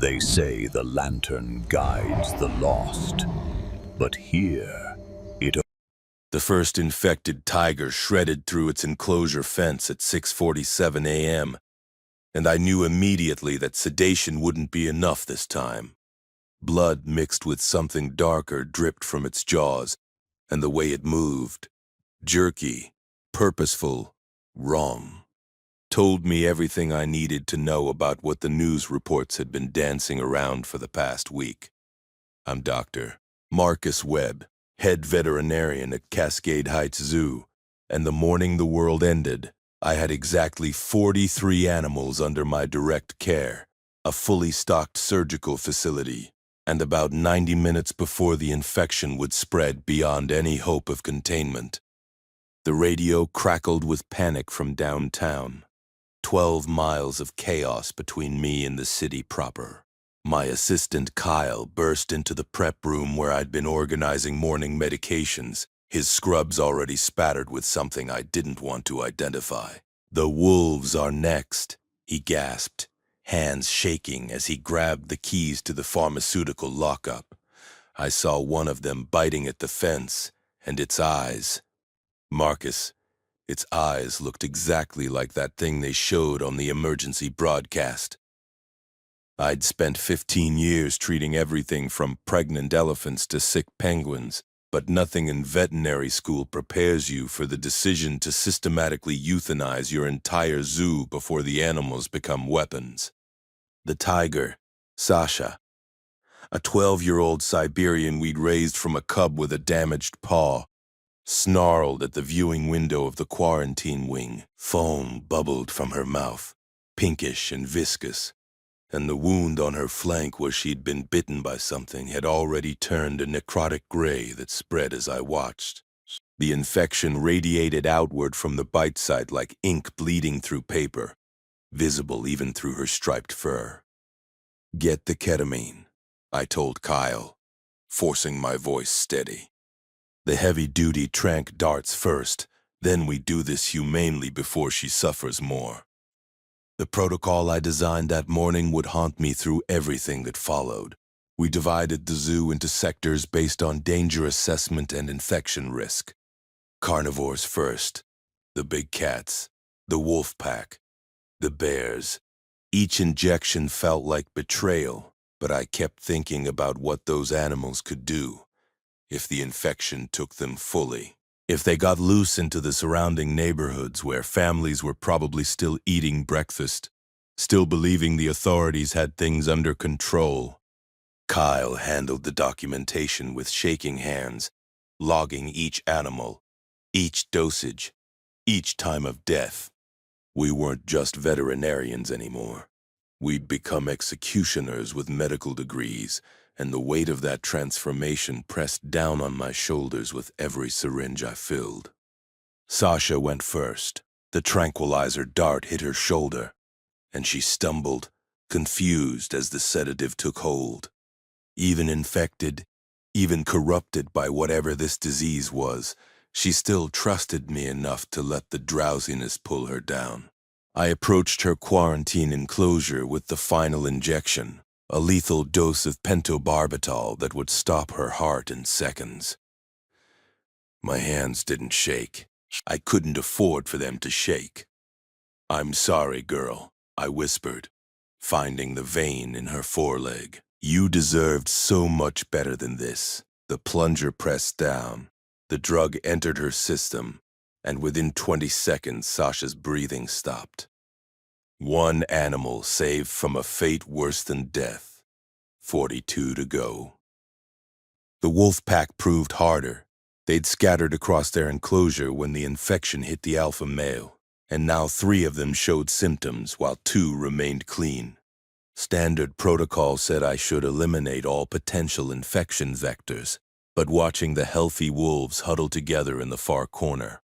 They say the lantern guides the lost, but here it... The first infected tiger shredded through its enclosure fence at 6:47 a.m., and I knew immediately that sedation wouldn't be enough this time. Blood mixed with something darker dripped from its jaws, and the way it moved, jerky, purposeful, wrong, told me everything I needed to know about what the news reports had been dancing around for the past week. I'm Dr. Marcus Webb, head veterinarian at Cascade Heights Zoo, and the morning the world ended, I had exactly 43 animals under my direct care, a fully stocked surgical facility, and about 90 minutes before the infection would spread beyond any hope of containment. The radio crackled with panic from downtown. 12 miles of chaos between me and the city proper. My assistant Kyle burst into the prep room where I'd been organizing morning medications, his scrubs already spattered with something I didn't want to identify. "The wolves are next," he gasped, hands shaking as he grabbed the keys to the pharmaceutical lockup. I saw one of them biting at the fence, and its eyes. Marcus, its eyes looked exactly like that thing they showed on the emergency broadcast. I'd spent 15 years treating everything from pregnant elephants to sick penguins, but nothing in veterinary school prepares you for the decision to systematically euthanize your entire zoo before the animals become weapons. The tiger, Sasha, a 12-year-old Siberian we'd raised from a cub with a damaged paw, snarled at the viewing window of the quarantine wing. Foam bubbled from her mouth, pinkish and viscous, and the wound on her flank where she'd been bitten by something had already turned a necrotic gray that spread as I watched. The infection radiated outward from the bite site like ink bleeding through paper, visible even through her striped fur. "Get the ketamine," I told Kyle, forcing my voice steady. "The heavy-duty tranq darts first, then we do this humanely before she suffers more." The protocol I designed that morning would haunt me through everything that followed. We divided the zoo into sectors based on danger assessment and infection risk. Carnivores first, the big cats, the wolf pack, the bears. Each injection felt like betrayal, but I kept thinking about what those animals could do if the infection took them fully. If they got loose into the surrounding neighborhoods where families were probably still eating breakfast, still believing the authorities had things under control. Kyle handled the documentation with shaking hands, logging each animal, each dosage, each time of death. We weren't just veterinarians anymore. We'd become executioners with medical degrees, and the weight of that transformation pressed down on my shoulders with every syringe I filled. Sasha went first. The tranquilizer dart hit her shoulder, and she stumbled, confused as the sedative took hold. Even infected, even corrupted by whatever this disease was, she still trusted me enough to let the drowsiness pull her down. I approached her quarantine enclosure with the final injection, a lethal dose of pentobarbital that would stop her heart in seconds. My hands didn't shake. I couldn't afford for them to shake. "I'm sorry, girl," I whispered, finding the vein in her foreleg. "You deserved so much better than this." The plunger pressed down. The drug entered her system, and within 20 seconds, Sasha's breathing stopped. One animal saved from a fate worse than death. 42 to go. The wolf pack proved harder. They'd scattered across their enclosure when the infection hit the alpha male, and now 3 of them showed symptoms while 2 remained clean. Standard protocol said I should eliminate all potential infection vectors, but watching the healthy wolves huddle together in the far corner,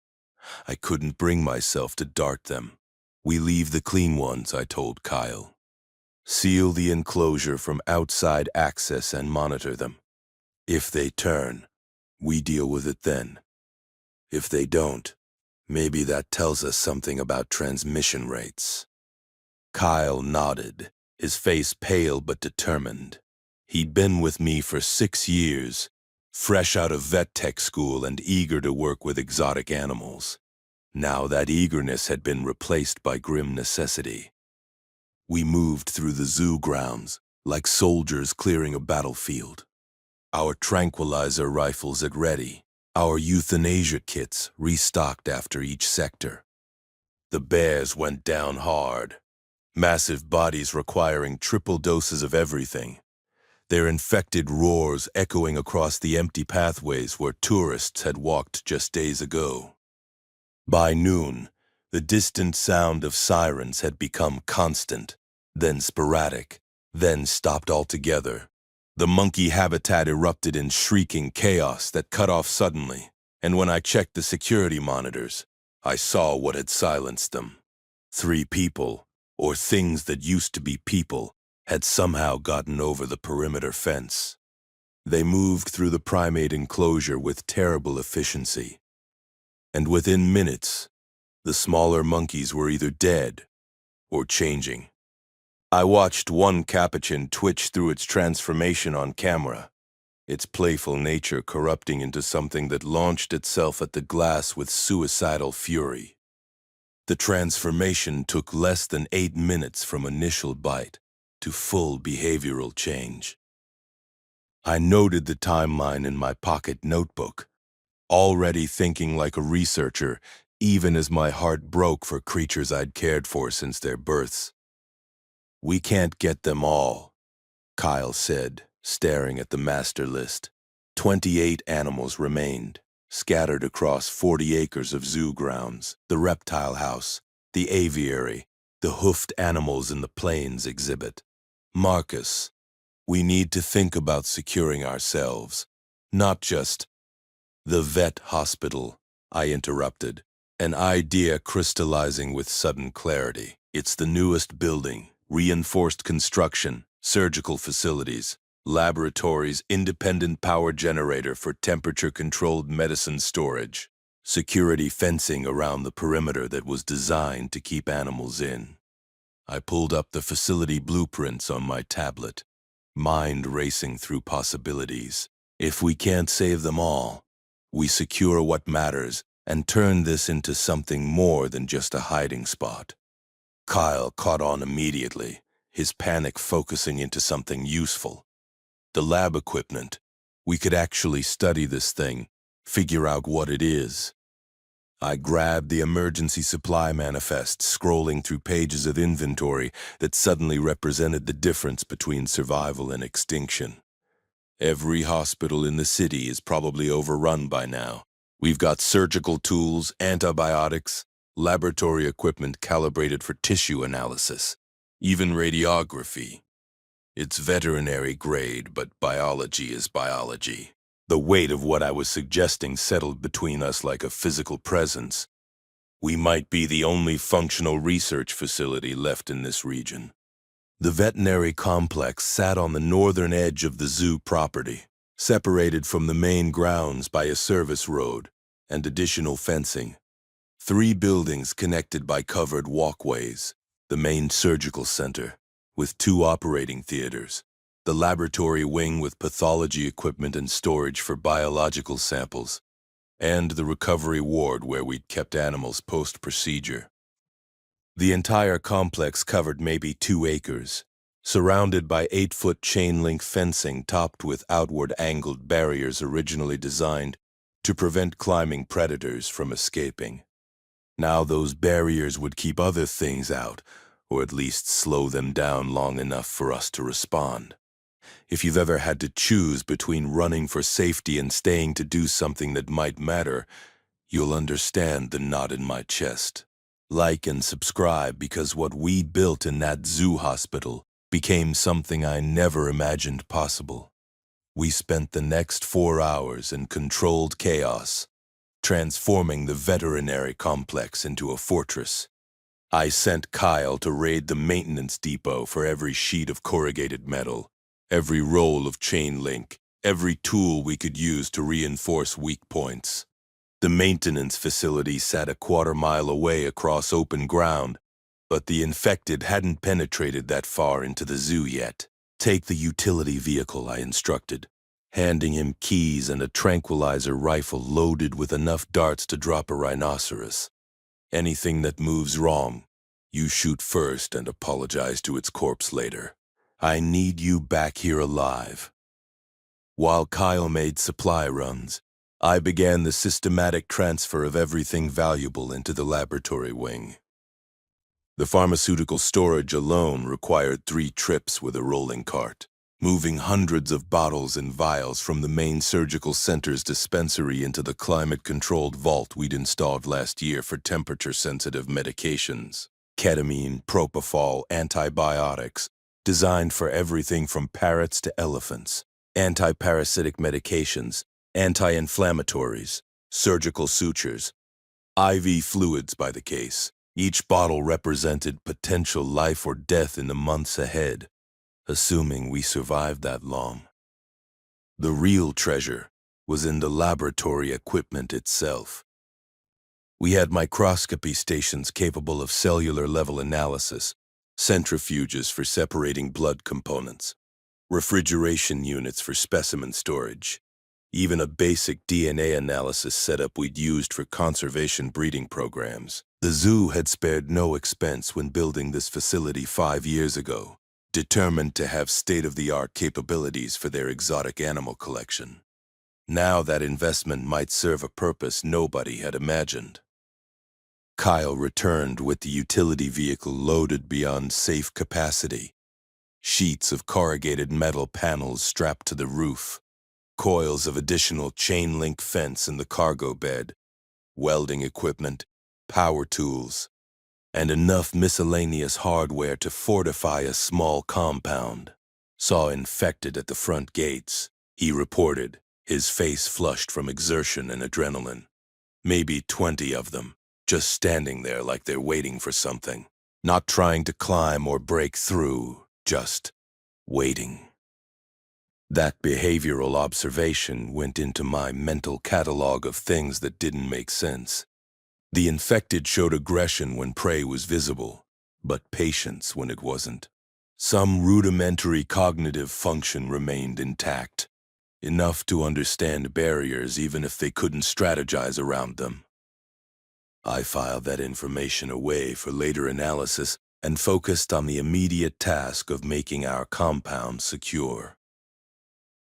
I couldn't bring myself to dart them. "We leave the clean ones," I told Kyle. "Seal the enclosure from outside access and monitor them. If they turn, we deal with it then. If they don't, maybe that tells us something about transmission rates." Kyle nodded, his face pale but determined. He'd been with me for 6 years, fresh out of vet tech school and eager to work with exotic animals. Now that eagerness had been replaced by grim necessity. We moved through the zoo grounds, like soldiers clearing a battlefield. Our tranquilizer rifles at ready, our euthanasia kits restocked after each sector. The bears went down hard, massive bodies requiring triple doses of everything, their infected roars echoing across the empty pathways where tourists had walked just days ago. By noon, the distant sound of sirens had become constant, then sporadic, then stopped altogether. The monkey habitat erupted in shrieking chaos that cut off suddenly, and when I checked the security monitors, I saw what had silenced them. 3 people, or things that used to be people, had somehow gotten over the perimeter fence. They moved through the primate enclosure with terrible efficiency. And within minutes, the smaller monkeys were either dead or changing. I watched one capuchin twitch through its transformation on camera, its playful nature corrupting into something that launched itself at the glass with suicidal fury. The transformation took less than 8 minutes from initial bite to full behavioral change. I noted the timeline in my pocket notebook, already thinking like a researcher, even as my heart broke for creatures I'd cared for since their births. "We can't get them all," Kyle said, staring at the master list. 28 animals remained, scattered across 40 acres of zoo grounds, the reptile house, the aviary, the hoofed animals in the plains exhibit. "Marcus, we need to think about securing ourselves, not just—" "The vet hospital," I interrupted, an idea crystallizing with sudden clarity. "It's the newest building, reinforced construction, surgical facilities, laboratories, independent power generator for temperature-controlled medicine storage, security fencing around the perimeter that was designed to keep animals in." I pulled up the facility blueprints on my tablet, mind racing through possibilities. If we can't save them all, we secure what matters and turn this into something more than just a hiding spot. Kyle caught on immediately, his panic focusing into something useful. The lab equipment. We could actually study this thing, figure out what it is. I grabbed the emergency supply manifest, scrolling through pages of inventory that suddenly represented the difference between survival and extinction. Every hospital in the city is probably overrun by now. We've got surgical tools, antibiotics, laboratory equipment calibrated for tissue analysis, even radiography. It's veterinary grade, but biology is biology. The weight of what I was suggesting settled between us like a physical presence. We might be the only functional research facility left in this region. The veterinary complex sat on the northern edge of the zoo property, separated from the main grounds by a service road and additional fencing. 3 buildings connected by covered walkways, the main surgical center, with 2 operating theaters, the laboratory wing with pathology equipment and storage for biological samples, and the recovery ward where we'd kept animals post-procedure. The entire complex covered maybe 2 acres, surrounded by 8-foot chain-link fencing topped with outward angled barriers originally designed to prevent climbing predators from escaping. Now those barriers would keep other things out, or at least slow them down long enough for us to respond. If you've ever had to choose between running for safety and staying to do something that might matter, you'll understand the knot in my chest. Like and subscribe, because what we built in that zoo hospital became something I never imagined possible. We spent the next 4 hours in controlled chaos, transforming the veterinary complex into a fortress. I sent Kyle to raid the maintenance depot for every sheet of corrugated metal, every roll of chain link, every tool we could use to reinforce weak points. The maintenance facility sat a 1/4 mile away across open ground, But the infected hadn't penetrated that far into the zoo yet. "Take the utility vehicle," I instructed, handing him keys and a tranquilizer rifle loaded with enough darts to drop a rhinoceros. "Anything that moves wrong, you shoot first and apologize to its corpse later. I need you back here alive." While Kyle made supply runs, I began the systematic transfer of everything valuable into the laboratory wing. The pharmaceutical storage alone required 3 trips with a rolling cart, moving hundreds of bottles and vials from the main surgical center's dispensary into the climate-controlled vault we'd installed last year for temperature-sensitive medications. Ketamine, propofol, antibiotics, designed for everything from parrots to elephants, anti-parasitic medications, anti-inflammatories, surgical sutures, IV fluids by the case. Each bottle represented potential life or death in the months ahead, assuming we survived that long. The real treasure was in the laboratory equipment itself. We had microscopy stations capable of cellular-level analysis, centrifuges for separating blood components, refrigeration units for specimen storage, even a basic DNA analysis setup we'd used for conservation breeding programs. The zoo had spared no expense when building this facility 5 years ago, determined to have state-of-the-art capabilities for their exotic animal collection. Now that investment might serve a purpose nobody had imagined. Kyle returned with the utility vehicle loaded beyond safe capacity. Sheets of corrugated metal panels strapped to the roof, coils of additional chain-link fence in the cargo bed, welding equipment, power tools, and enough miscellaneous hardware to fortify a small compound. "Saw infected at the front gates," he reported, his face flushed from exertion and adrenaline. "Maybe 20 of them, just standing there like they're waiting for something. Not trying to climb or break through, just waiting." That behavioral observation went into my mental catalog of things that didn't make sense. The infected showed aggression when prey was visible, but patience when it wasn't. Some rudimentary cognitive function remained intact, enough to understand barriers even if they couldn't strategize around them. I filed that information away for later analysis and focused on the immediate task of making our compound secure.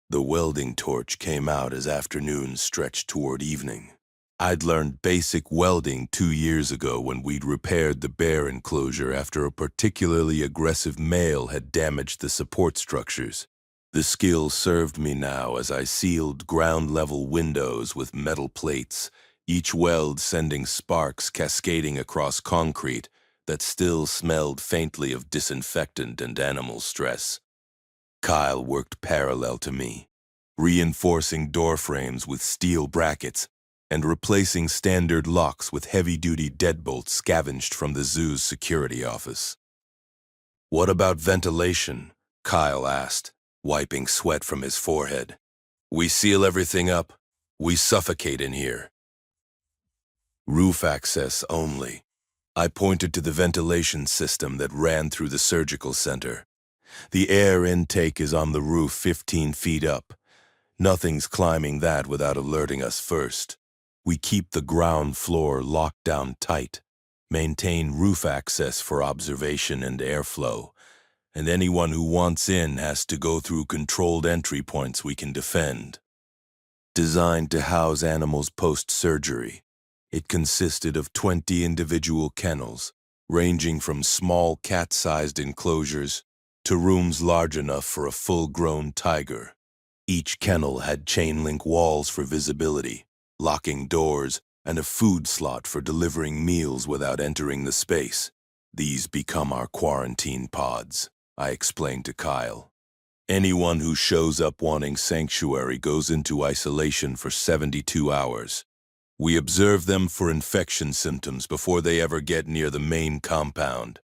The welding torch came out as afternoon stretched toward evening. I'd learned basic welding 2 years ago when we'd repaired the bear enclosure after a particularly aggressive male had damaged the support structures. The skill served me now as I sealed ground-level windows with metal plates, each weld sending sparks cascading across concrete that still smelled faintly of disinfectant and animal stress. Kyle worked parallel to me, reinforcing door frames with steel brackets and replacing standard locks with heavy-duty deadbolts scavenged from the zoo's security office. "What about ventilation?" Kyle asked, wiping sweat from his forehead. "We seal everything up. We suffocate in here." "Roof access only." I pointed to the ventilation system that ran through the surgical center. "The air intake is on the roof 15 feet up. Nothing's climbing that without alerting us first. We keep the ground floor locked down tight, maintain roof access for observation and airflow, and anyone who wants in has to go through controlled entry points we can defend." Designed to house animals post-surgery, it consisted of 20 individual kennels, ranging from small cat-sized enclosures to rooms large enough for a full-grown tiger. Each kennel had chain-link walls for visibility, locking doors, and a food slot for delivering meals without entering the space. "These become our quarantine pods," I explained to Kyle. "Anyone who shows up wanting sanctuary goes into isolation for 72 hours. We observe them for infection symptoms before they ever get near the main compound."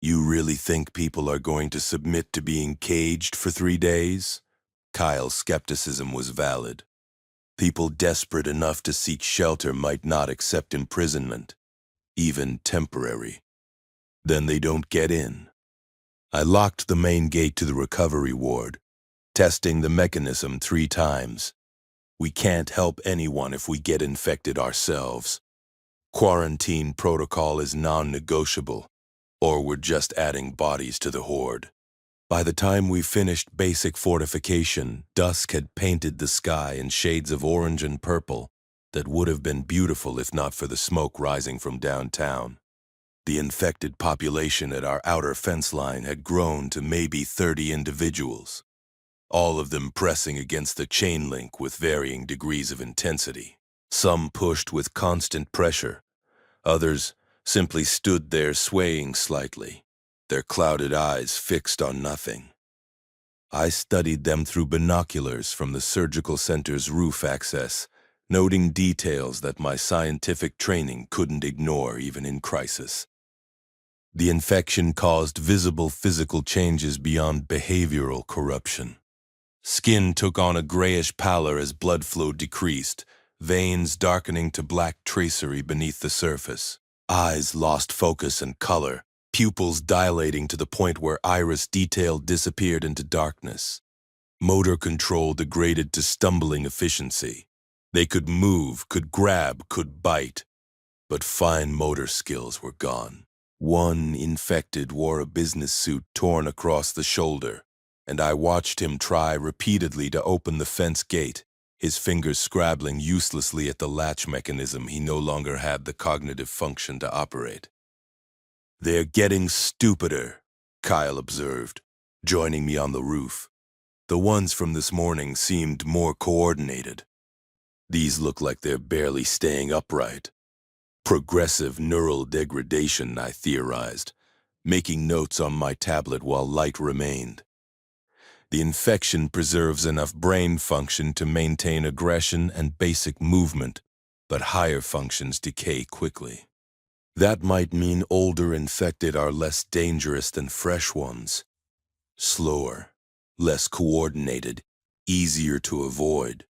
"You really think people are going to submit to being caged for 3 days?" Kyle's skepticism was valid. People desperate enough to seek shelter might not accept imprisonment, even temporary. Then they don't get in. I locked the main gate to the recovery ward, testing the mechanism 3 times. We can't help anyone if we get infected ourselves. Quarantine protocol is non-negotiable, or we're just adding bodies to the horde. By the time we finished basic fortification, dusk had painted the sky in shades of orange and purple that would have been beautiful if not for the smoke rising from downtown. The infected population at our outer fence line had grown to maybe 30 individuals, all of them pressing against the chain link with varying degrees of intensity. Some pushed with constant pressure. Others simply stood there swaying slightly, their clouded eyes fixed on nothing. I studied them through binoculars from the surgical center's roof access, noting details that my scientific training couldn't ignore even in crisis. The infection caused visible physical changes beyond behavioral corruption. Skin took on a grayish pallor as blood flow decreased, veins darkening to black tracery beneath the surface. Eyes lost focus and color, pupils dilating to the point where iris detail disappeared into darkness. Motor control degraded to stumbling efficiency. They could move, could grab, could bite, but fine motor skills were gone. One infected wore a business suit torn across the shoulder, and I watched him try repeatedly to open the fence gate, his fingers scrabbling uselessly at the latch mechanism he no longer had the cognitive function to operate. "They're getting stupider," Kyle observed, joining me on the roof. "The ones from this morning seemed more coordinated. These look like they're barely staying upright." Progressive neural degradation, I theorized, making notes on my tablet while light remained. The infection preserves enough brain function to maintain aggression and basic movement, but higher functions decay quickly. That might mean older infected are less dangerous than fresh ones. Slower, less coordinated, easier to avoid.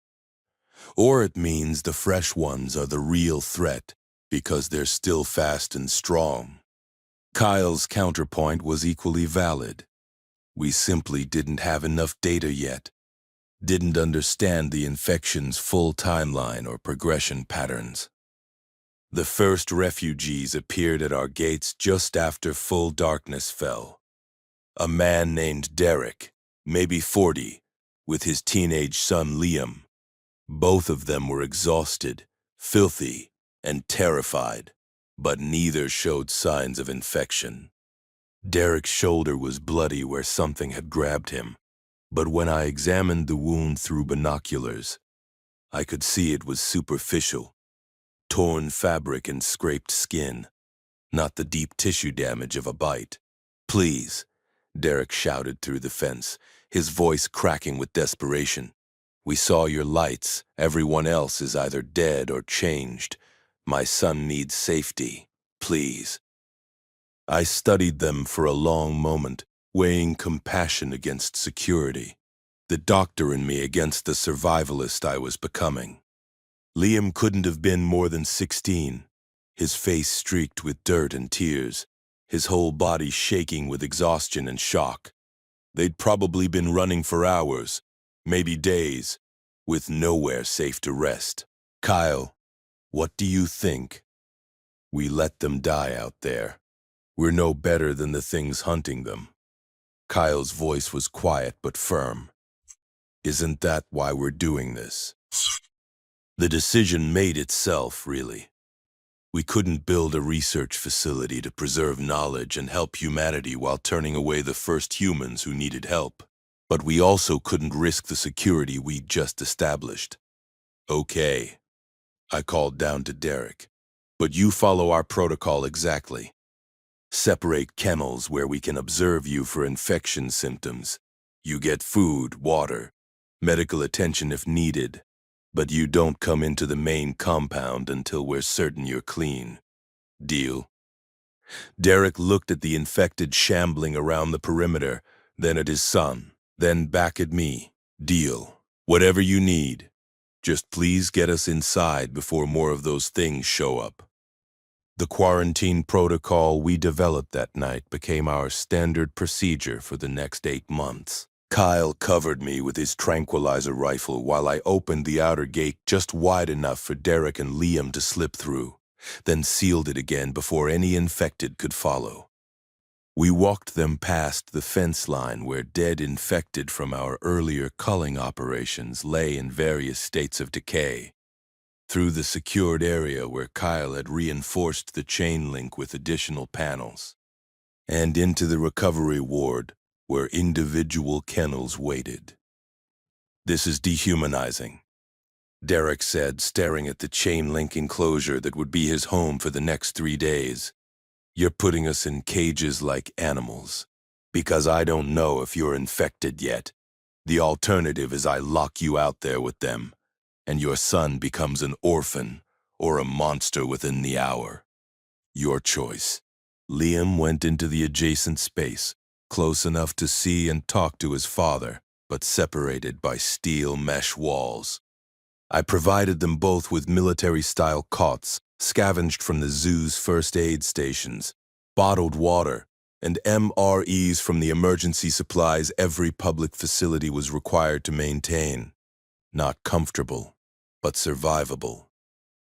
Or it means the fresh ones are the real threat, because they're still fast and strong. Kyle's counterpoint was equally valid. We simply didn't have enough data yet, didn't understand the infection's full timeline or progression patterns. The first refugees appeared at our gates just after full darkness fell. A man named Derek, maybe 40, with his teenage son Liam. Both of them were exhausted, filthy, and terrified, but neither showed signs of infection. Derek's shoulder was bloody where something had grabbed him, but when I examined the wound through binoculars, I could see it was superficial, torn fabric and scraped skin, not the deep tissue damage of a bite. "Please," Derek shouted through the fence, his voice cracking with desperation. "We saw your lights. Everyone else is either dead or changed. My son needs safety. Please." I studied them for a long moment, weighing compassion against security, the doctor in me against the survivalist I was becoming. Liam couldn't have been more than 16, his face streaked with dirt and tears, his whole body shaking with exhaustion and shock. They'd probably been running for hours, maybe days, with nowhere safe to rest. "Kyle, what do you think?" "We let them die out there. We're no better than the things hunting them." Kyle's voice was quiet but firm. "Isn't that why we're doing this?" The decision made itself, really. We couldn't build a research facility to preserve knowledge and help humanity while turning away the first humans who needed help. But we also couldn't risk the security we'd just established. "Okay," I called down to Derek, "but you follow our protocol exactly. Separate kennels where we can observe you for infection symptoms. You get food, water, medical attention if needed, but you don't come into the main compound until we're certain you're clean. Deal?" Derek looked at the infected shambling around the perimeter, then at his son, then back at me. "Deal. Whatever you need. Just please get us inside before more of those things show up." The quarantine protocol we developed that night became our standard procedure for the next 8 months. Kyle covered me with his tranquilizer rifle while I opened the outer gate just wide enough for Derek and Liam to slip through, then sealed it again before any infected could follow. We walked them past the fence line where dead infected from our earlier culling operations lay in various states of decay, through the secured area where Kyle had reinforced the chain link with additional panels, and into the recovery ward where individual kennels waited. "This is dehumanizing," Derek said, staring at the chain link enclosure that would be his home for the next 3 days. "You're putting us in cages like animals. Because I don't know if you're infected yet. The alternative is I lock you out there with them, and your son becomes an orphan or a monster within the hour. Your choice." Liam went into the adjacent space, close enough to see and talk to his father, but separated by steel mesh walls. I provided them both with military-style cots, scavenged from the zoo's first aid stations, bottled water, and MREs from the emergency supplies every public facility was required to maintain. Not comfortable, but survivable.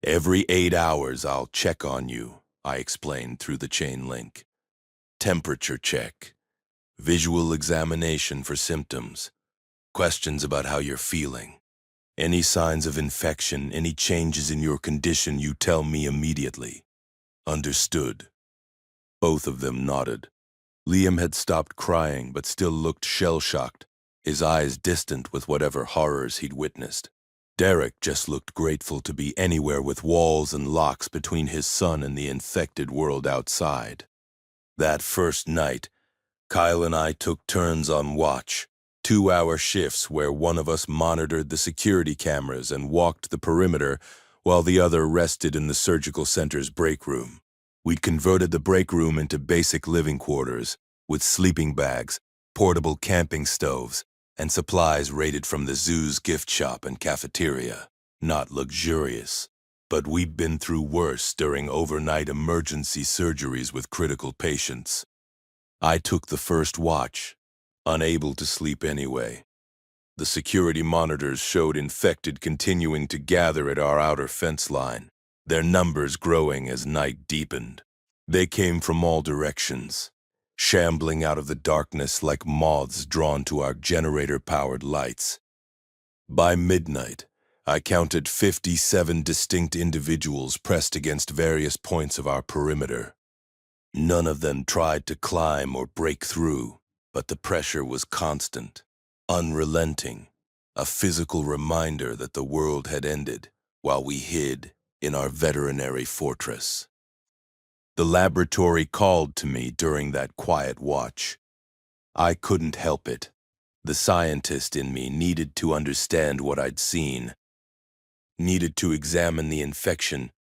"Every 8 hours I'll check on you," I explained through the chain link. "Temperature check, visual examination for symptoms, questions about how you're feeling. Any signs of infection, any changes in your condition, you tell me immediately." "Understood." Both of them nodded. Liam had stopped crying but still looked shell-shocked, his eyes distant with whatever horrors he'd witnessed. Derek just looked grateful to be anywhere with walls and locks between his son and the infected world outside. That first night, Kyle and I took turns on watch, 2-hour shifts where one of us monitored the security cameras and walked the perimeter while the other rested in the surgical center's break room. We'd converted the break room into basic living quarters with sleeping bags, portable camping stoves, and supplies raided from the zoo's gift shop and cafeteria. Not luxurious, but we'd been through worse during overnight emergency surgeries with critical patients. I took the first watch, unable to sleep anyway. The security monitors showed infected continuing to gather at our outer fence line, their numbers growing as night deepened. They came from all directions, shambling out of the darkness like moths drawn to our generator-powered lights. By midnight, I counted 57 distinct individuals pressed against various points of our perimeter. None of them tried to climb or break through, but the pressure was constant, unrelenting, a physical reminder that the world had ended while we hid in our veterinary fortress. The laboratory called to me during that quiet watch. I couldn't help it. The scientist in me needed to understand what I'd seen, needed to examine the infection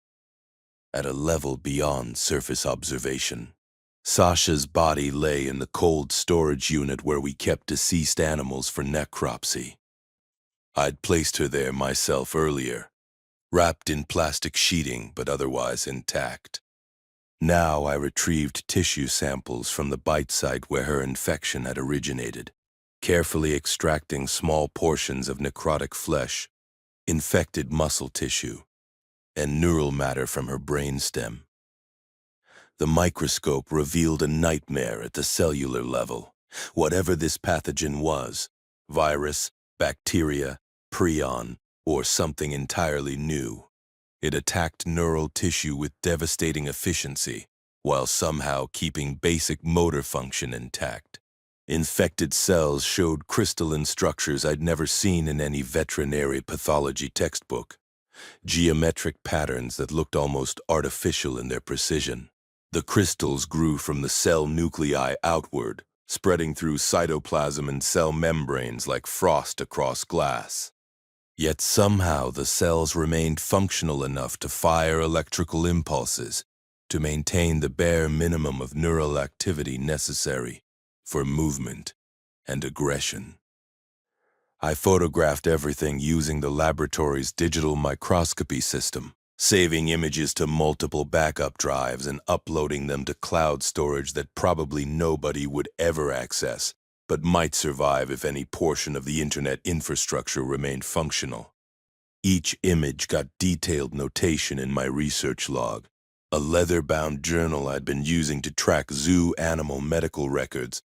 at a level beyond surface observation. Sasha's body lay in the cold storage unit where we kept deceased animals for necropsy. I'd placed her there myself earlier, wrapped in plastic sheeting but otherwise intact. Now I retrieved tissue samples from the bite site where her infection had originated, carefully extracting small portions of necrotic flesh, infected muscle tissue, and neural matter from her brainstem. The microscope revealed a nightmare at the cellular level. Whatever this pathogen was, virus, bacteria, prion, or something entirely new, it attacked neural tissue with devastating efficiency, while somehow keeping basic motor function intact. Infected cells showed crystalline structures I'd never seen in any veterinary pathology textbook, geometric patterns that looked almost artificial in their precision. The crystals grew from the cell nuclei outward, spreading through cytoplasm and cell membranes like frost across glass. Yet somehow the cells remained functional enough to fire electrical impulses, to maintain the bare minimum of neural activity necessary for movement and aggression. I photographed everything using the laboratory's digital microscopy system, saving images to multiple backup drives and uploading them to cloud storage that probably nobody would ever access, but might survive if any portion of the internet infrastructure remained functional. Each image got detailed notation in my research log, a leather-bound journal I'd been using to track zoo animal medical records,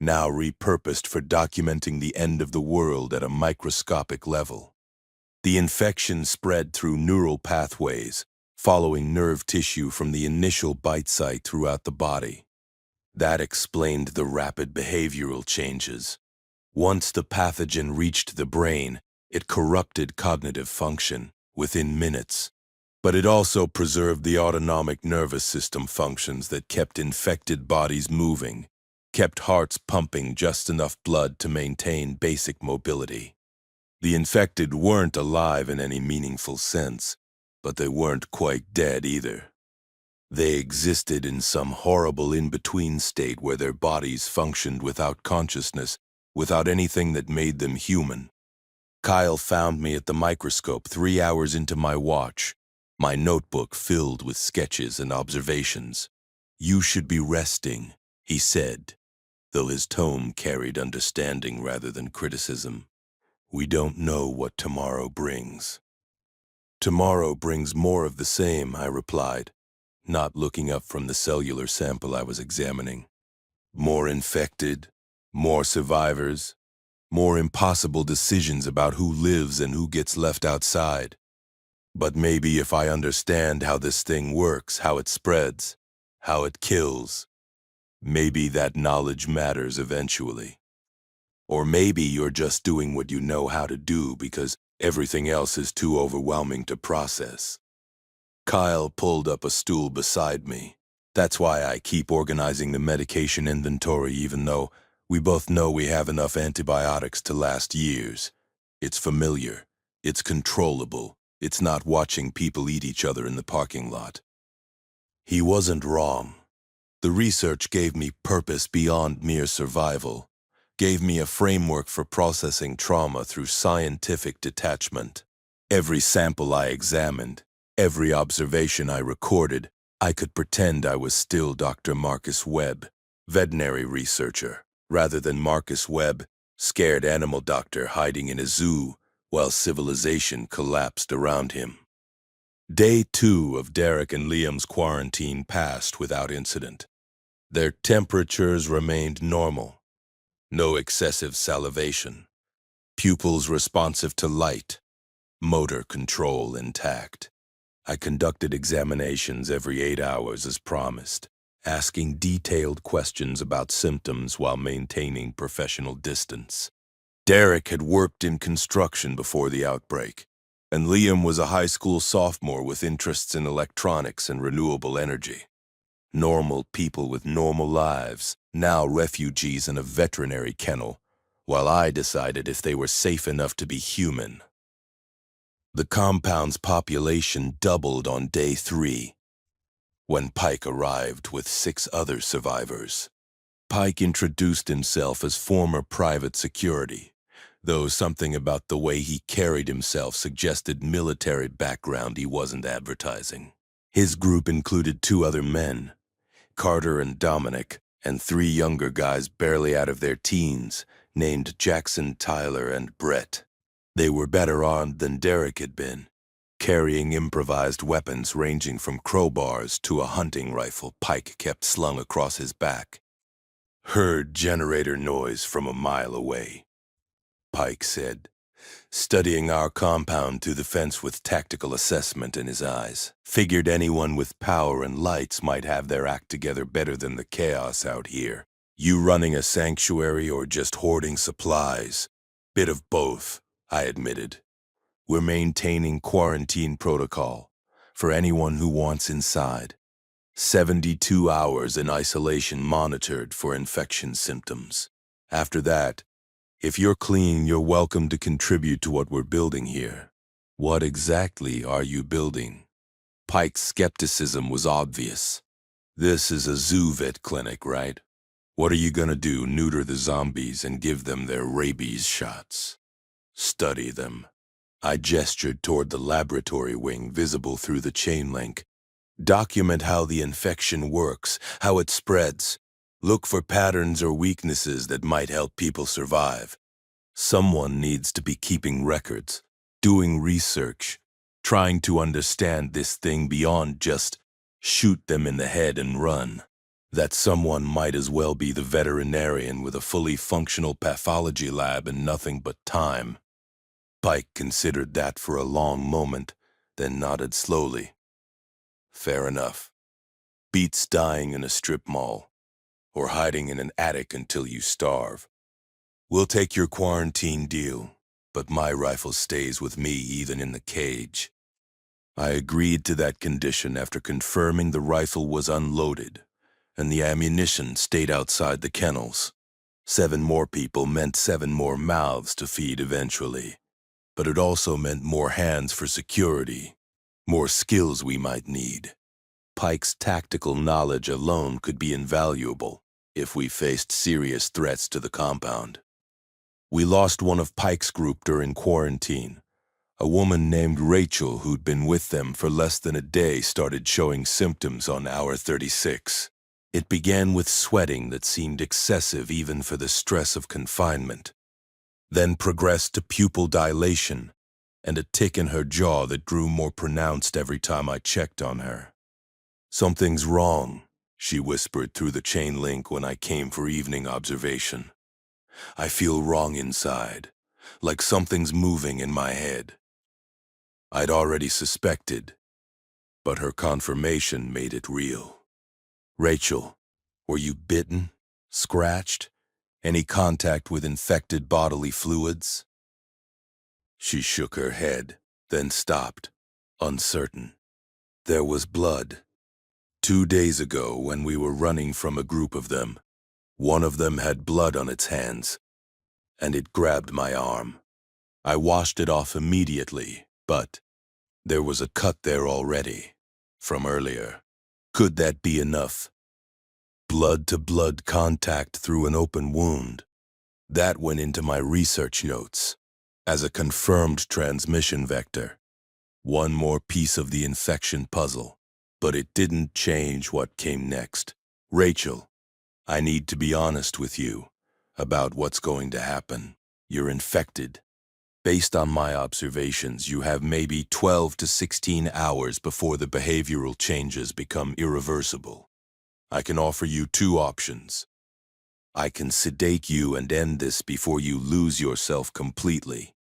now repurposed for documenting the end of the world at a microscopic level. The infection spread through neural pathways, following nerve tissue from the initial bite site throughout the body. That explained the rapid behavioral changes. Once the pathogen reached the brain, it corrupted cognitive function within minutes. But it also preserved the autonomic nervous system functions that kept infected bodies moving, kept hearts pumping just enough blood to maintain basic mobility. The infected weren't alive in any meaningful sense, but they weren't quite dead either. They existed in some horrible in-between state where their bodies functioned without consciousness, without anything that made them human. Kyle found me at the microscope 3 hours into my watch, my notebook filled with sketches and observations. "You should be resting," he said, though his tone carried understanding rather than criticism. "We don't know what tomorrow brings." "Tomorrow brings more of the same," I replied, not looking up from the cellular sample I was examining. "More infected, more survivors, more impossible decisions about who lives and who gets left outside. But maybe if I understand how this thing works, how it spreads, how it kills, maybe that knowledge matters eventually. Or maybe you're just doing what you know how to do because everything else is too overwhelming to process." Kyle pulled up a stool beside me. "That's why I keep organizing the medication inventory even though we both know we have enough antibiotics to last years. It's familiar. It's controllable. It's not watching people eat each other in the parking lot." He wasn't wrong. The research gave me purpose beyond mere survival, gave me a framework for processing trauma through scientific detachment. Every sample I examined, every observation I recorded, I could pretend I was still Dr. Marcus Webb, veterinary researcher, rather than Marcus Webb, scared animal doctor hiding in a zoo while civilization collapsed around him. Day 2 of Derek and Liam's quarantine passed without incident. Their temperatures remained normal. No excessive salivation. Pupils responsive to light. Motor control intact. I conducted examinations every 8 hours as promised, asking detailed questions about symptoms while maintaining professional distance. Derek had worked in construction before the outbreak, and Liam was a high school sophomore with interests in electronics and renewable energy. Normal people with normal lives, now refugees in a veterinary kennel, while I decided if they were safe enough to be human. The compound's population doubled on day 3, when Pike arrived with 6 other survivors. Pike introduced himself as former private security, though something about the way he carried himself suggested military background he wasn't advertising. His group included 2 other men, Carter and Dominic, and 3 younger guys barely out of their teens, named Jackson, Tyler, and Brett. They were better armed than Derek had been, carrying improvised weapons ranging from crowbars to a hunting rifle Pike kept slung across his back. "Heard generator noise from a mile away," Pike said, studying our compound through the fence with tactical assessment in his eyes. "Figured anyone with power and lights might have their act together better than the chaos out here. You running a sanctuary or just hoarding supplies?" "Bit of both," I admitted. "We're maintaining quarantine protocol for anyone who wants inside. 72 hours in isolation monitored for infection symptoms. After that, if you're clean, you're welcome to contribute to what we're building here." "What exactly are you building?" Pike's skepticism was obvious. "This is a zoo vet clinic, right? What are you gonna do, neuter the zombies and give them their rabies shots?" "Study them," I gestured toward the laboratory wing visible through the chain link. Document how the infection works, how it spreads. Look for patterns or weaknesses that might help people survive. Someone needs to be keeping records, doing research, trying to understand this thing beyond just shoot them in the head and run. That someone might as well be the veterinarian with a fully functional pathology lab and nothing but time. Pike considered that for a long moment, then nodded slowly. Fair enough. Beats dying in a strip mall, or hiding in an attic until you starve. We'll take your quarantine deal, but my rifle stays with me even in the cage. I agreed to that condition after confirming the rifle was unloaded, and the ammunition stayed outside the kennels. 7 more people meant 7 more mouths to feed eventually, but it also meant more hands for security, more skills we might need. Pike's tactical knowledge alone could be invaluable if we faced serious threats to the compound. We lost one of Pike's group during quarantine. A woman named Rachel who'd been with them for less than a day started showing symptoms on hour 36. It began with sweating that seemed excessive even for the stress of confinement, then progressed to pupil dilation and a tick in her jaw that grew more pronounced every time I checked on her. "Something's wrong," she whispered through the chain link when I came for evening observation. "I feel wrong inside, like something's moving in my head." I'd already suspected, but her confirmation made it real. "Rachel, were you bitten? Scratched? Any contact with infected bodily fluids?" She shook her head, then stopped, uncertain. "There was blood. 2 days ago when we were running from a group of them. One of them had blood on its hands, and it grabbed my arm. I washed it off immediately, but there was a cut there already, from earlier. Could that be enough? Blood-to-blood contact through an open wound. That went into my research notes as a confirmed transmission vector. One more piece of the infection puzzle, but it didn't change what came next. Rachel, I need to be honest with you about what's going to happen. You're infected. Based on my observations, you have maybe 12 to 16 hours before the behavioral changes become irreversible. I can offer you 2 options. I can sedate you and end this before you lose yourself completely,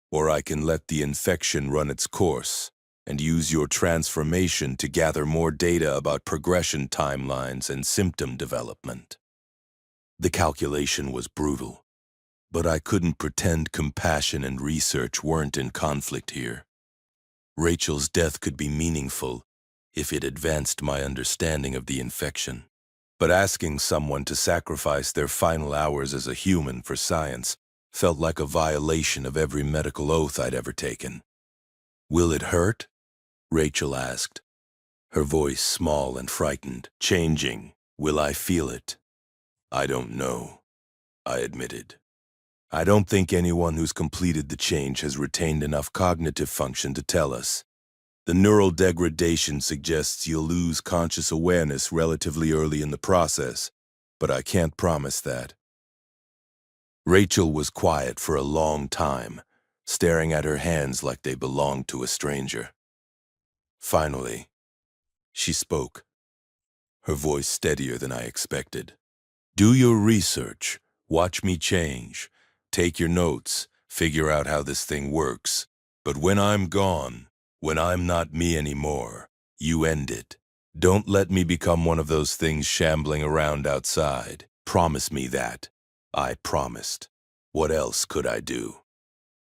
or I can let the infection run its course and use your transformation to gather more data about progression timelines and symptom development. The calculation was brutal, but I couldn't pretend compassion and research weren't in conflict here. Rachel's death could be meaningful if it advanced my understanding of the infection, but asking someone to sacrifice their final hours as a human for science felt like a violation of every medical oath I'd ever taken. "Will it hurt?" Rachel asked, her voice small and frightened, changing. "Will I feel it?" "I don't know," I admitted. "I don't think anyone who's completed the change has retained enough cognitive function to tell us. The neural degradation suggests you'll lose conscious awareness relatively early in the process, but I can't promise that." Rachel was quiet for a long time, staring at her hands like they belonged to a stranger. Finally, she spoke, her voice steadier than I expected. "Do your research, watch me change, take your notes, figure out how this thing works. But when I'm gone, when I'm not me anymore, you end it. Don't let me become one of those things shambling around outside. Promise me that." I promised. What else could I do?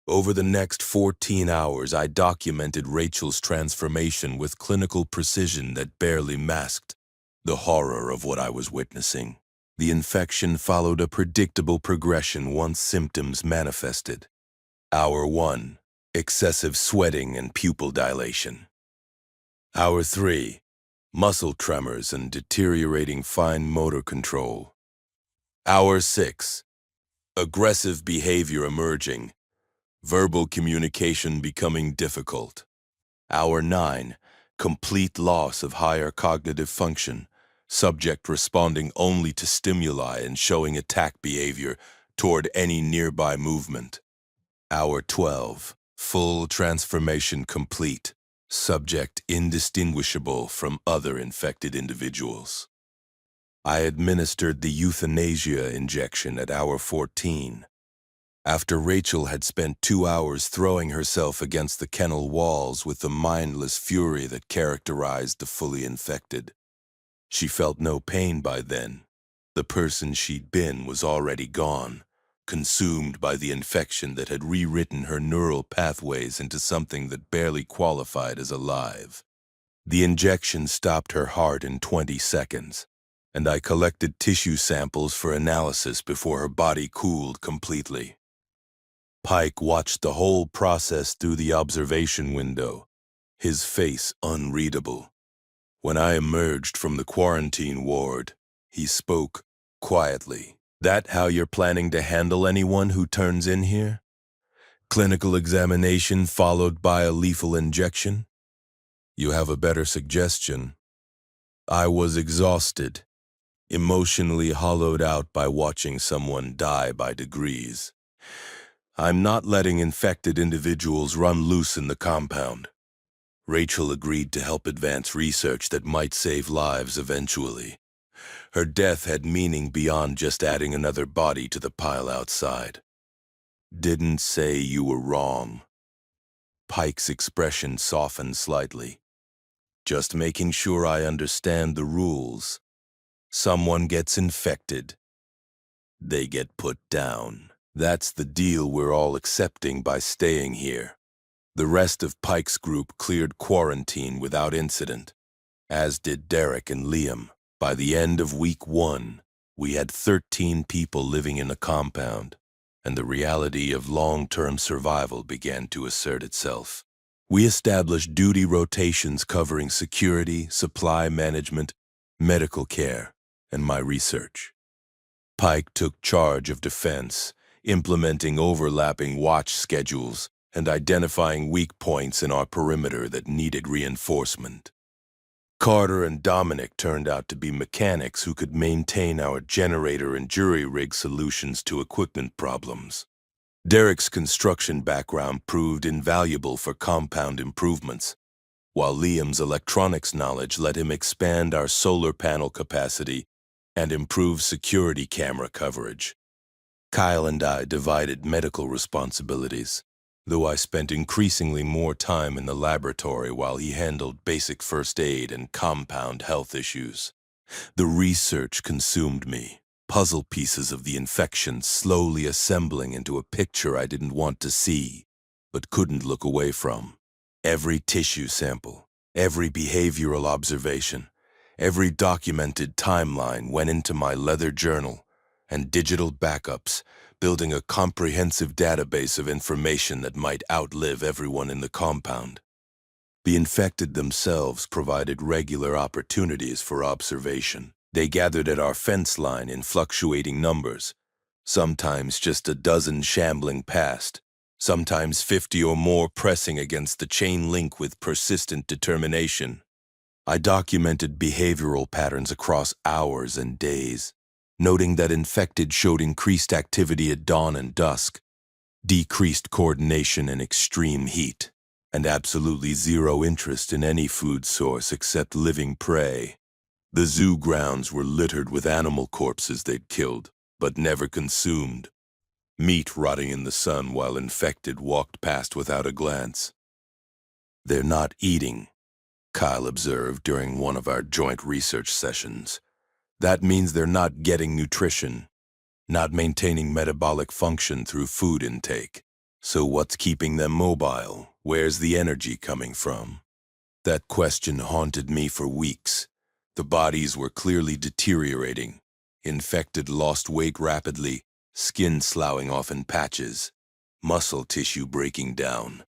Over the next 14 hours, I documented Rachel's transformation with clinical precision that barely masked the horror of what I was witnessing. The infection followed a predictable progression once symptoms manifested. Hour 1, excessive sweating and pupil dilation. Hour 3, muscle tremors and deteriorating fine motor control. Hour 6, aggressive behavior emerging, Verbal communication becoming difficult. Hour 9, complete loss of higher cognitive function. Subject responding only to stimuli and showing attack behavior toward any nearby movement. Hour 12, full transformation complete. Subject indistinguishable from other infected individuals. I administered the euthanasia injection at hour 14. After Rachel had spent 2 hours throwing herself against the kennel walls with the mindless fury that characterized the fully infected. She felt no pain by then. The person she'd been was already gone, consumed by the infection that had rewritten her neural pathways into something that barely qualified as alive. The injection stopped her heart in 20 seconds, and I collected tissue samples for analysis before her body cooled completely. Pike watched the whole process through the observation window, his face unreadable. When I emerged from the quarantine ward, he spoke quietly. "That how you're planning to handle anyone who turns in here? Clinical examination followed by a lethal injection? You have a better suggestion." I was exhausted, emotionally hollowed out by watching someone die by degrees. "I'm not letting infected individuals run loose in the compound." Rachel agreed to help advance research that might save lives eventually. Her death had meaning beyond just adding another body to the pile outside. "Didn't say you were wrong." Pike's expression softened slightly. "Just making sure I understand the rules. Someone gets infected. They get put down. That's the deal we're all accepting by staying here." The rest of Pike's group cleared quarantine without incident, as did Derek and Liam. By the end of week 1, we had 13 people living in a compound, and the reality of long-term survival began to assert itself. We established duty rotations covering security, supply management, medical care, and my research. Pike took charge of defense, implementing overlapping watch schedules and identifying weak points in our perimeter that needed reinforcement. Carter and Dominic turned out to be mechanics who could maintain our generator and jury rig solutions to equipment problems. Derek's construction background proved invaluable for compound improvements, while Liam's electronics knowledge let him expand our solar panel capacity and improve security camera coverage. Kyle and I divided medical responsibilities, though I spent increasingly more time in the laboratory while he handled basic first aid and compound health issues. The research consumed me, puzzle pieces of the infection slowly assembling into a picture I didn't want to see, but couldn't look away from. Every tissue sample, every behavioral observation, every documented timeline went into my leather journal and digital backups, building a comprehensive database of information that might outlive everyone in the compound. The infected themselves provided regular opportunities for observation. They gathered at our fence line in fluctuating numbers, sometimes just a dozen shambling past, sometimes 50 or more pressing against the chain link with persistent determination. I documented behavioral patterns across hours and days, noting that infected showed increased activity at dawn and dusk, decreased coordination in extreme heat, and absolutely zero interest in any food source except living prey. The zoo grounds were littered with animal corpses they'd killed, but never consumed. Meat rotting in the sun while infected walked past without a glance. "They're not eating," Kyle observed during one of our joint research sessions. "That means they're not getting nutrition, not maintaining metabolic function through food intake. So what's keeping them mobile? Where's the energy coming from?" That question haunted me for weeks. The bodies were clearly deteriorating. Infected lost weight rapidly, skin sloughing off in patches, muscle tissue breaking down.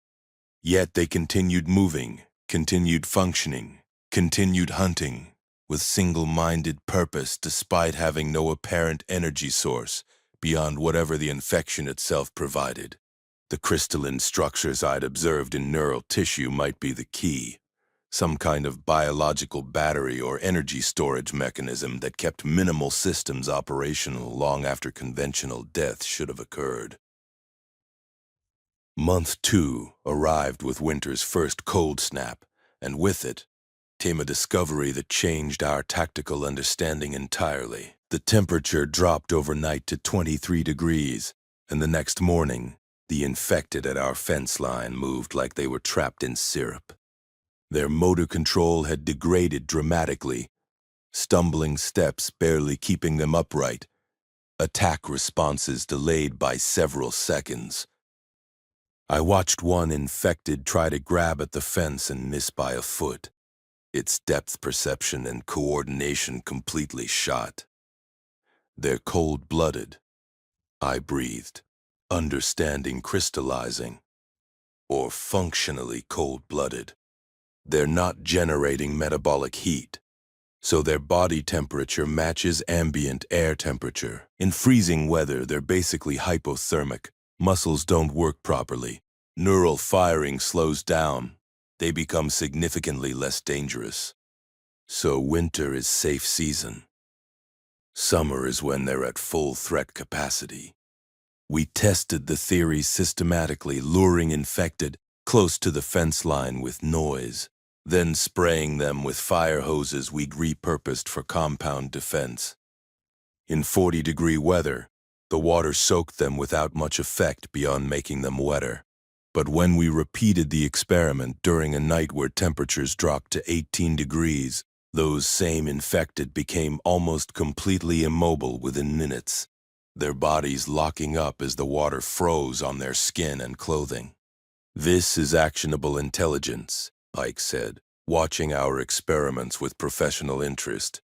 Yet they continued moving, continued functioning, continued hunting, with single-minded purpose despite having no apparent energy source beyond whatever the infection itself provided. The crystalline structures I'd observed in neural tissue might be the key. Some kind of biological battery or energy storage mechanism that kept minimal systems operational long after conventional death should have occurred. Month 2 arrived with winter's first cold snap, and with it came a discovery that changed our tactical understanding entirely. The temperature dropped overnight to 23 degrees, and the next morning, the infected at our fence line moved like they were trapped in syrup. Their motor control had degraded dramatically, stumbling steps barely keeping them upright, attack responses delayed by several seconds. I watched one infected try to grab at the fence and miss by a foot, its depth perception and coordination completely shot. They're cold-blooded, I breathed, understanding crystallizing, or functionally cold-blooded. They're not generating metabolic heat, so their body temperature matches ambient air temperature. In freezing weather, they're basically hypothermic. Muscles don't work properly. Neural firing slows down. They become significantly less dangerous. So winter is safe season. Summer is when they're at full threat capacity. We tested the theory systematically, luring infected close to the fence line with noise, then spraying them with fire hoses we'd repurposed for compound defense. In 40-degree weather, the water soaked them without much effect beyond making them wetter. But when we repeated the experiment during a night where temperatures dropped to 18 degrees, those same infected became almost completely immobile within minutes, their bodies locking up as the water froze on their skin and clothing. "This is actionable intelligence," Pike said, watching our experiments with professional interest.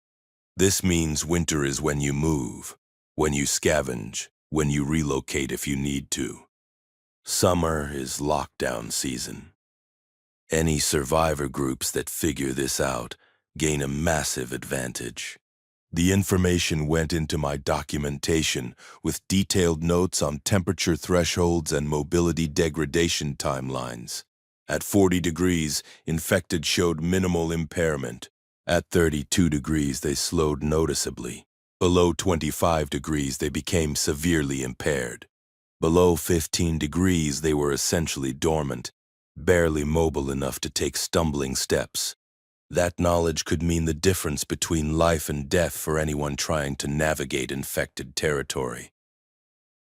"This means winter is when you move, when you scavenge, when you relocate if you need to. Summer is lockdown season. Any survivor groups that figure this out gain a massive advantage." The information went into my documentation with detailed notes on temperature thresholds and mobility degradation timelines. At 40 degrees, infected showed minimal impairment. At 32 degrees, they slowed noticeably. Below 25 degrees, they became severely impaired. Below 15 degrees, they were essentially dormant, barely mobile enough to take stumbling steps. That knowledge could mean the difference between life and death for anyone trying to navigate infected territory.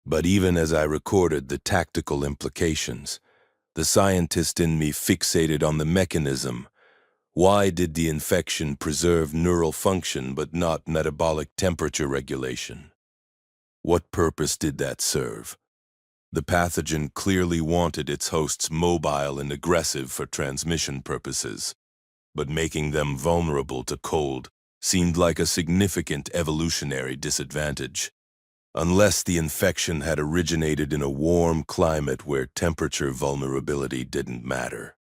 But even as I recorded the tactical implications, the scientist in me fixated on the mechanism. Why did the infection preserve neural function but not metabolic temperature regulation? What purpose did that serve? The pathogen clearly wanted its hosts mobile and aggressive for transmission purposes, but making them vulnerable to cold seemed like a significant evolutionary disadvantage. Unless the infection had originated in a warm climate where temperature vulnerability didn't matter.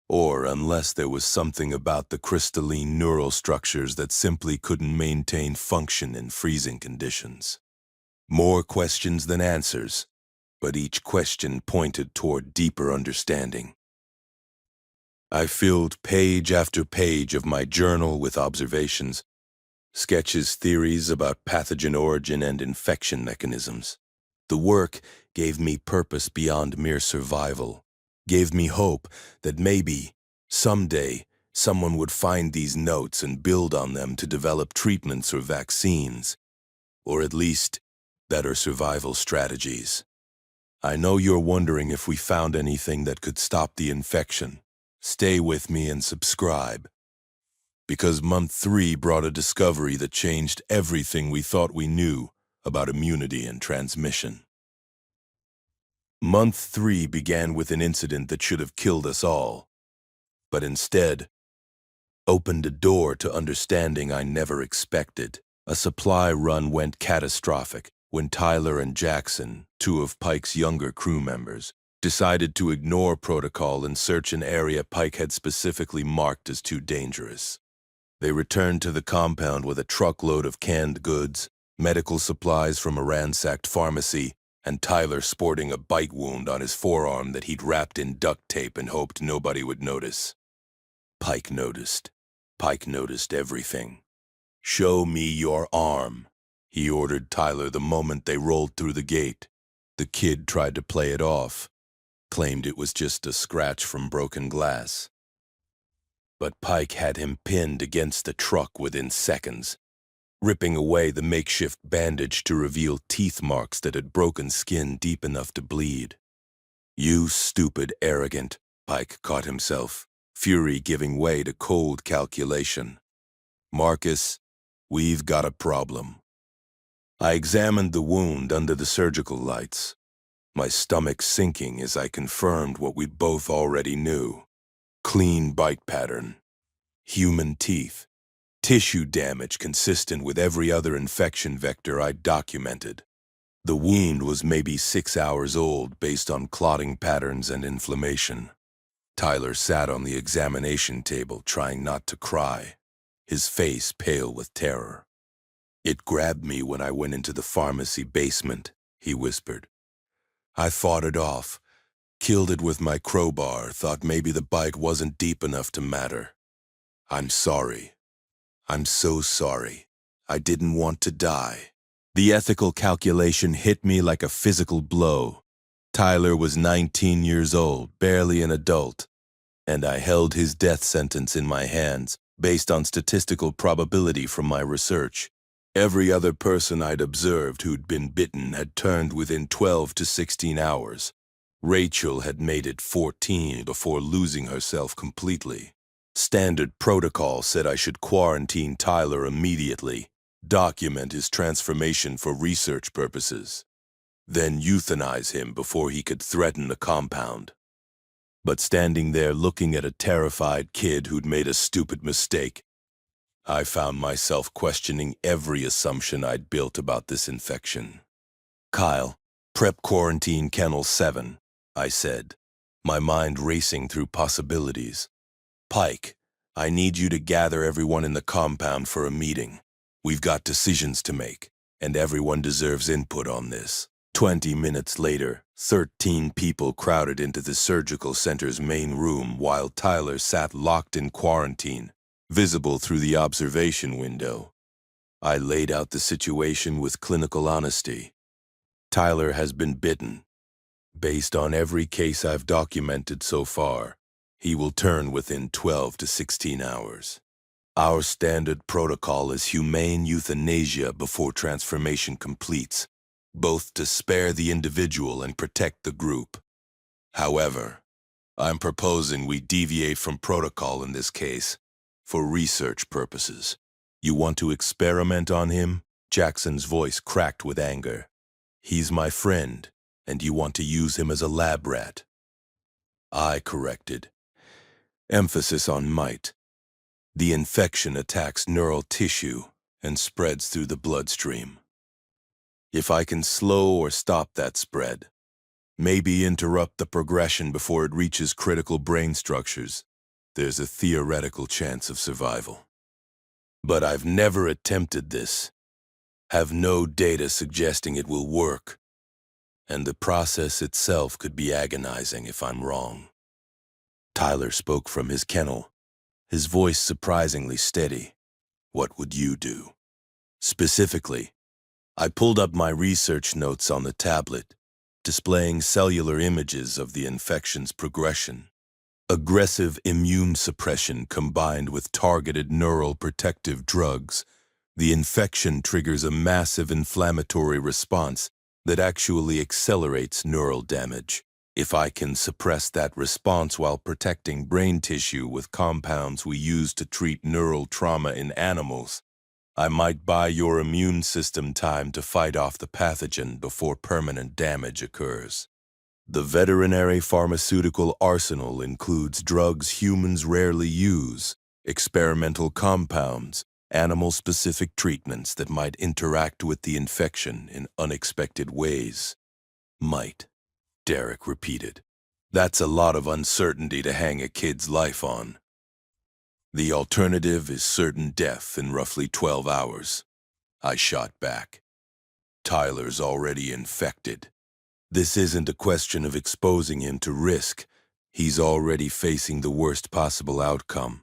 Or unless there was something about the crystalline neural structures that simply couldn't maintain function in freezing conditions. More questions than answers, but each question pointed toward deeper understanding. I filled page after page of my journal with observations, sketches, theories about pathogen origin and infection mechanisms. The work gave me purpose beyond mere survival, gave me hope that maybe, someday, someone would find these notes and build on them to develop treatments or vaccines, or at least better survival strategies. I know you're wondering if we found anything that could stop the infection. Stay with me and subscribe, because month 3 brought a discovery that changed everything we thought we knew about immunity and transmission. Month 3 began with an incident that should have killed us all, but instead opened a door to understanding I never expected. A supply run went catastrophic when Tyler and Jackson, 2 of Pike's younger crew members, decided to ignore protocol and search an area Pike had specifically marked as too dangerous. They returned to the compound with a truckload of canned goods, medical supplies from a ransacked pharmacy, and Tyler sporting a bite wound on his forearm that he'd wrapped in duct tape and hoped nobody would notice. Pike noticed. Pike noticed everything. "Show me your arm," he ordered Tyler the moment they rolled through the gate. The kid tried to play it off, claimed it was just a scratch from broken glass. But Pike had him pinned against the truck within seconds, ripping away the makeshift bandage to reveal teeth marks that had broken skin deep enough to bleed. "You stupid arrogant," Pike caught himself, fury giving way to cold calculation. "Marcus, we've got a problem." I examined the wound under the surgical lights, my stomach sinking as I confirmed what we both already knew. Clean bite pattern, human teeth, tissue damage consistent with every other infection vector I'd documented. The wound was maybe 6 hours old based on clotting patterns and inflammation. Tyler sat on the examination table trying not to cry, his face pale with terror. "It grabbed me when I went into the pharmacy basement," he whispered. "I fought it off, killed it with my crowbar, thought maybe the bite wasn't deep enough to matter. I'm sorry. I'm so sorry. I didn't want to die." The ethical calculation hit me like a physical blow. Tyler was 19 years old, barely an adult, and I held his death sentence in my hands based on statistical probability from my research. Every other person I'd observed who'd been bitten had turned within 12 to 16 hours. Rachel had made it 14 before losing herself completely. Standard protocol said I should quarantine Tyler immediately, document his transformation for research purposes, then euthanize him before he could threaten the compound. But standing there looking at a terrified kid who'd made a stupid mistake, I found myself questioning every assumption I'd built about this infection. "Kyle, prep quarantine Kennel 7, I said, my mind racing through possibilities. "Pike, I need you to gather everyone in the compound for a meeting. We've got decisions to make, and everyone deserves input on this." 20 minutes later, 13 people crowded into the surgical center's main room while Tyler sat locked in quarantine, visible through the observation window. I laid out the situation with clinical honesty. Tyler has been bitten. Based on every case I've documented so far, he will turn within 12 to 16 hours. Our standard protocol is humane euthanasia before transformation completes, both to spare the individual and protect the group. However, I'm proposing we deviate from protocol in this case, for research purposes. "You want to experiment on him?" Jackson's voice cracked with anger. "He's my friend, and you want to use him as a lab rat." I corrected. Emphasis on might. The infection attacks neural tissue and spreads through the bloodstream. If I can slow or stop that spread, maybe interrupt the progression before it reaches critical brain structures, there's a theoretical chance of survival. But I've never attempted this, have no data suggesting it will work, and the process itself could be agonizing if I'm wrong. Tyler spoke from his kennel, his voice surprisingly steady. "What would you do?" Specifically, I pulled up my research notes on the tablet, displaying cellular images of the infection's progression. Aggressive immune suppression combined with targeted neural protective drugs, the infection triggers a massive inflammatory response that actually accelerates neural damage. If I can suppress that response while protecting brain tissue with compounds we use to treat neural trauma in animals, I might buy your immune system time to fight off the pathogen before permanent damage occurs. The veterinary pharmaceutical arsenal includes drugs humans rarely use, experimental compounds, animal-specific treatments that might interact with the infection in unexpected ways. "Might," Derek repeated. "That's a lot of uncertainty to hang a kid's life on." "The alternative is certain death in roughly 12 hours. I shot back. "Tyler's already infected. This isn't a question of exposing him to risk. He's already facing the worst possible outcome.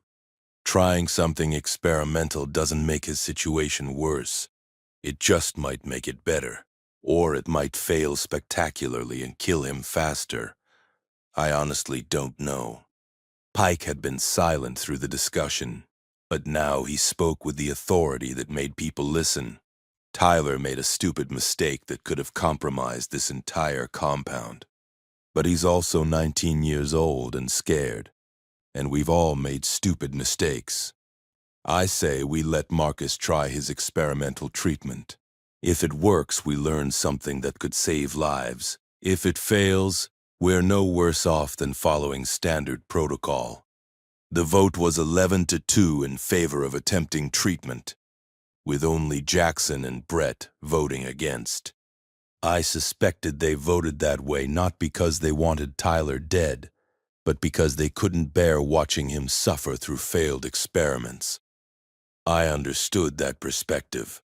Trying something experimental doesn't make his situation worse. It just might make it better. Or it might fail spectacularly and kill him faster. I honestly don't know. Pike had been silent through the discussion, but now he spoke with the authority that made people listen. Tyler made a stupid mistake that could have compromised this entire compound. But he's also 19 years old and scared, and we've all made stupid mistakes. I say we let Marcus try his experimental treatment. If it works, we learn something that could save lives. If it fails, we're no worse off than following standard protocol. The vote was 11-2 in favor of attempting treatment, with only Jackson and Brett voting against. I suspected they voted that way not because they wanted Tyler dead, but because they couldn't bear watching him suffer through failed experiments. I understood that perspective,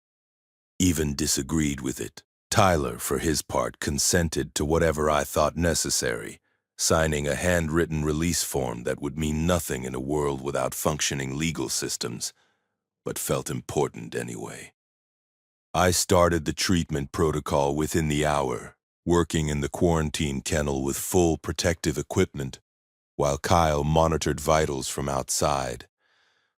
even disagreed with it. Tyler, for his part, consented to whatever I thought necessary, signing a handwritten release form that would mean nothing in a world without functioning legal systems, but felt important anyway. I started the treatment protocol within the hour, working in the quarantine kennel with full protective equipment, while Kyle monitored vitals from outside.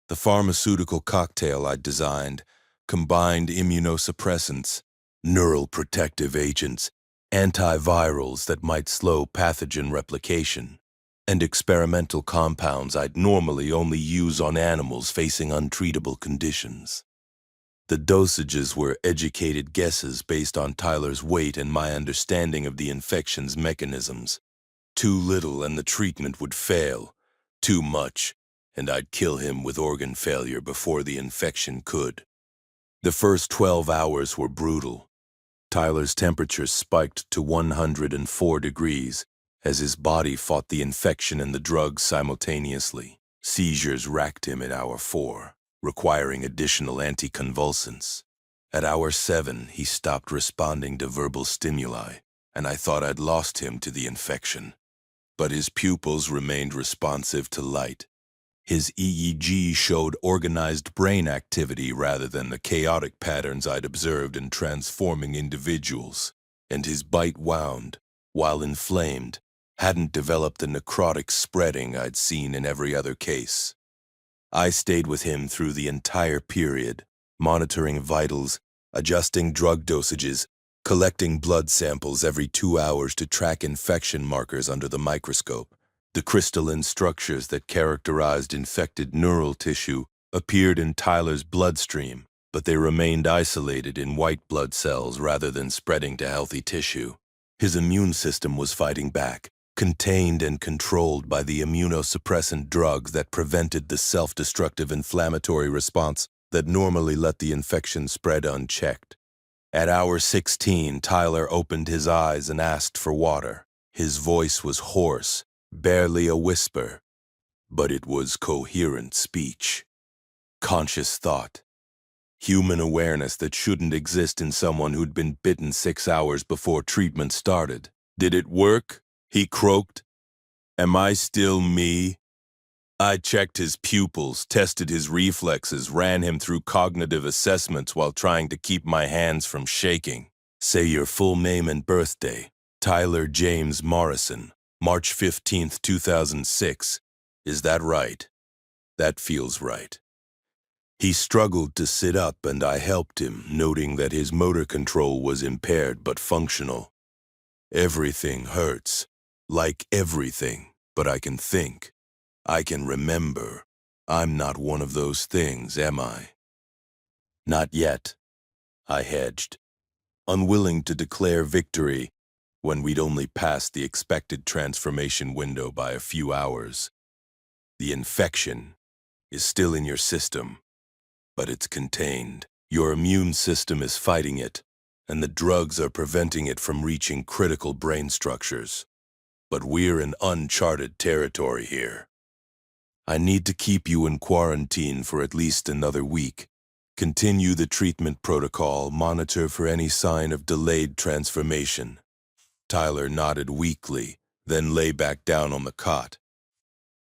The pharmaceutical cocktail I'd designed combined immunosuppressants, neural protective agents, antivirals that might slow pathogen replication, and experimental compounds I'd normally only use on animals facing untreatable conditions. The dosages were educated guesses based on Tyler's weight and my understanding of the infection's mechanisms. Too little and the treatment would fail. Too much, and I'd kill him with organ failure before the infection could. The first 12 hours were brutal. Tyler's temperature spiked to 104 degrees as his body fought the infection and the drugs simultaneously. Seizures racked him at hour 4, requiring additional anticonvulsants. At hour 7, he stopped responding to verbal stimuli, and I thought I'd lost him to the infection. But his pupils remained responsive to light. His EEG showed organized brain activity rather than the chaotic patterns I'd observed in transforming individuals, and his bite wound, while inflamed, hadn't developed the necrotic spreading I'd seen in every other case. I stayed with him through the entire period, monitoring vitals, adjusting drug dosages, collecting blood samples every 2 hours to track infection markers under the microscope. The crystalline structures that characterized infected neural tissue appeared in Tyler's bloodstream, but they remained isolated in white blood cells rather than spreading to healthy tissue. His immune system was fighting back, contained and controlled by the immunosuppressant drugs that prevented the self-destructive inflammatory response that normally let the infection spread unchecked. At hour 16, Tyler opened his eyes and asked for water. His voice was hoarse, barely a whisper, but it was coherent speech. Conscious thought. Human awareness that shouldn't exist in someone who'd been bitten 6 hours before treatment started. Did it work? He croaked. Am I still me? I checked his pupils, tested his reflexes, ran him through cognitive assessments while trying to keep my hands from shaking. Say your full name and birthday. Tyler James Morrison, March 15, 2006. Is that right? That feels right. He struggled to sit up and I helped him, noting that his motor control was impaired but functional. Everything hurts. Like everything, but I can think. I can remember. I'm not one of those things, am I? Not yet, I hedged, unwilling to declare victory when we'd only passed the expected transformation window by a few hours. The infection is still in your system, but it's contained. Your immune system is fighting it, and the drugs are preventing it from reaching critical brain structures. But we're in uncharted territory here. I need to keep you in quarantine for at least another week. Continue the treatment protocol, monitor for any sign of delayed transformation. Tyler nodded weakly, then lay back down on the cot.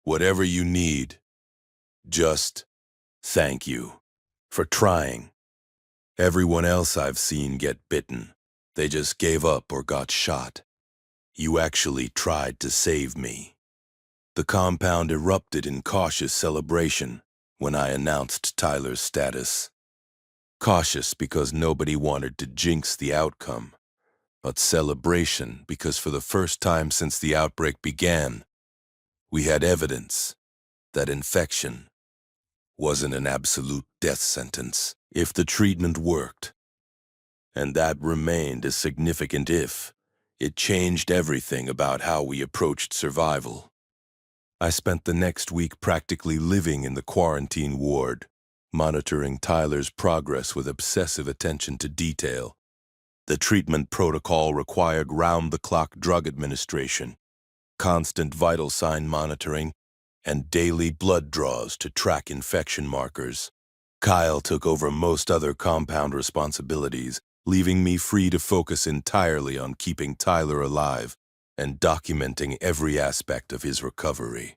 Whatever you need, just thank you for trying. Everyone else I've seen get bitten. They just gave up or got shot. You actually tried to save me. The compound erupted in cautious celebration when I announced Tyler's status. Cautious because nobody wanted to jinx the outcome, but celebration because for the first time since the outbreak began, we had evidence that infection wasn't an absolute death sentence if the treatment worked. And that remained a significant if. It changed everything about how we approached survival. I spent the next week practically living in the quarantine ward, monitoring Tyler's progress with obsessive attention to detail. The treatment protocol required round-the-clock drug administration, constant vital sign monitoring, and daily blood draws to track infection markers. Kyle took over most other compound responsibilities, leaving me free to focus entirely on keeping Tyler alive and documenting every aspect of his recovery.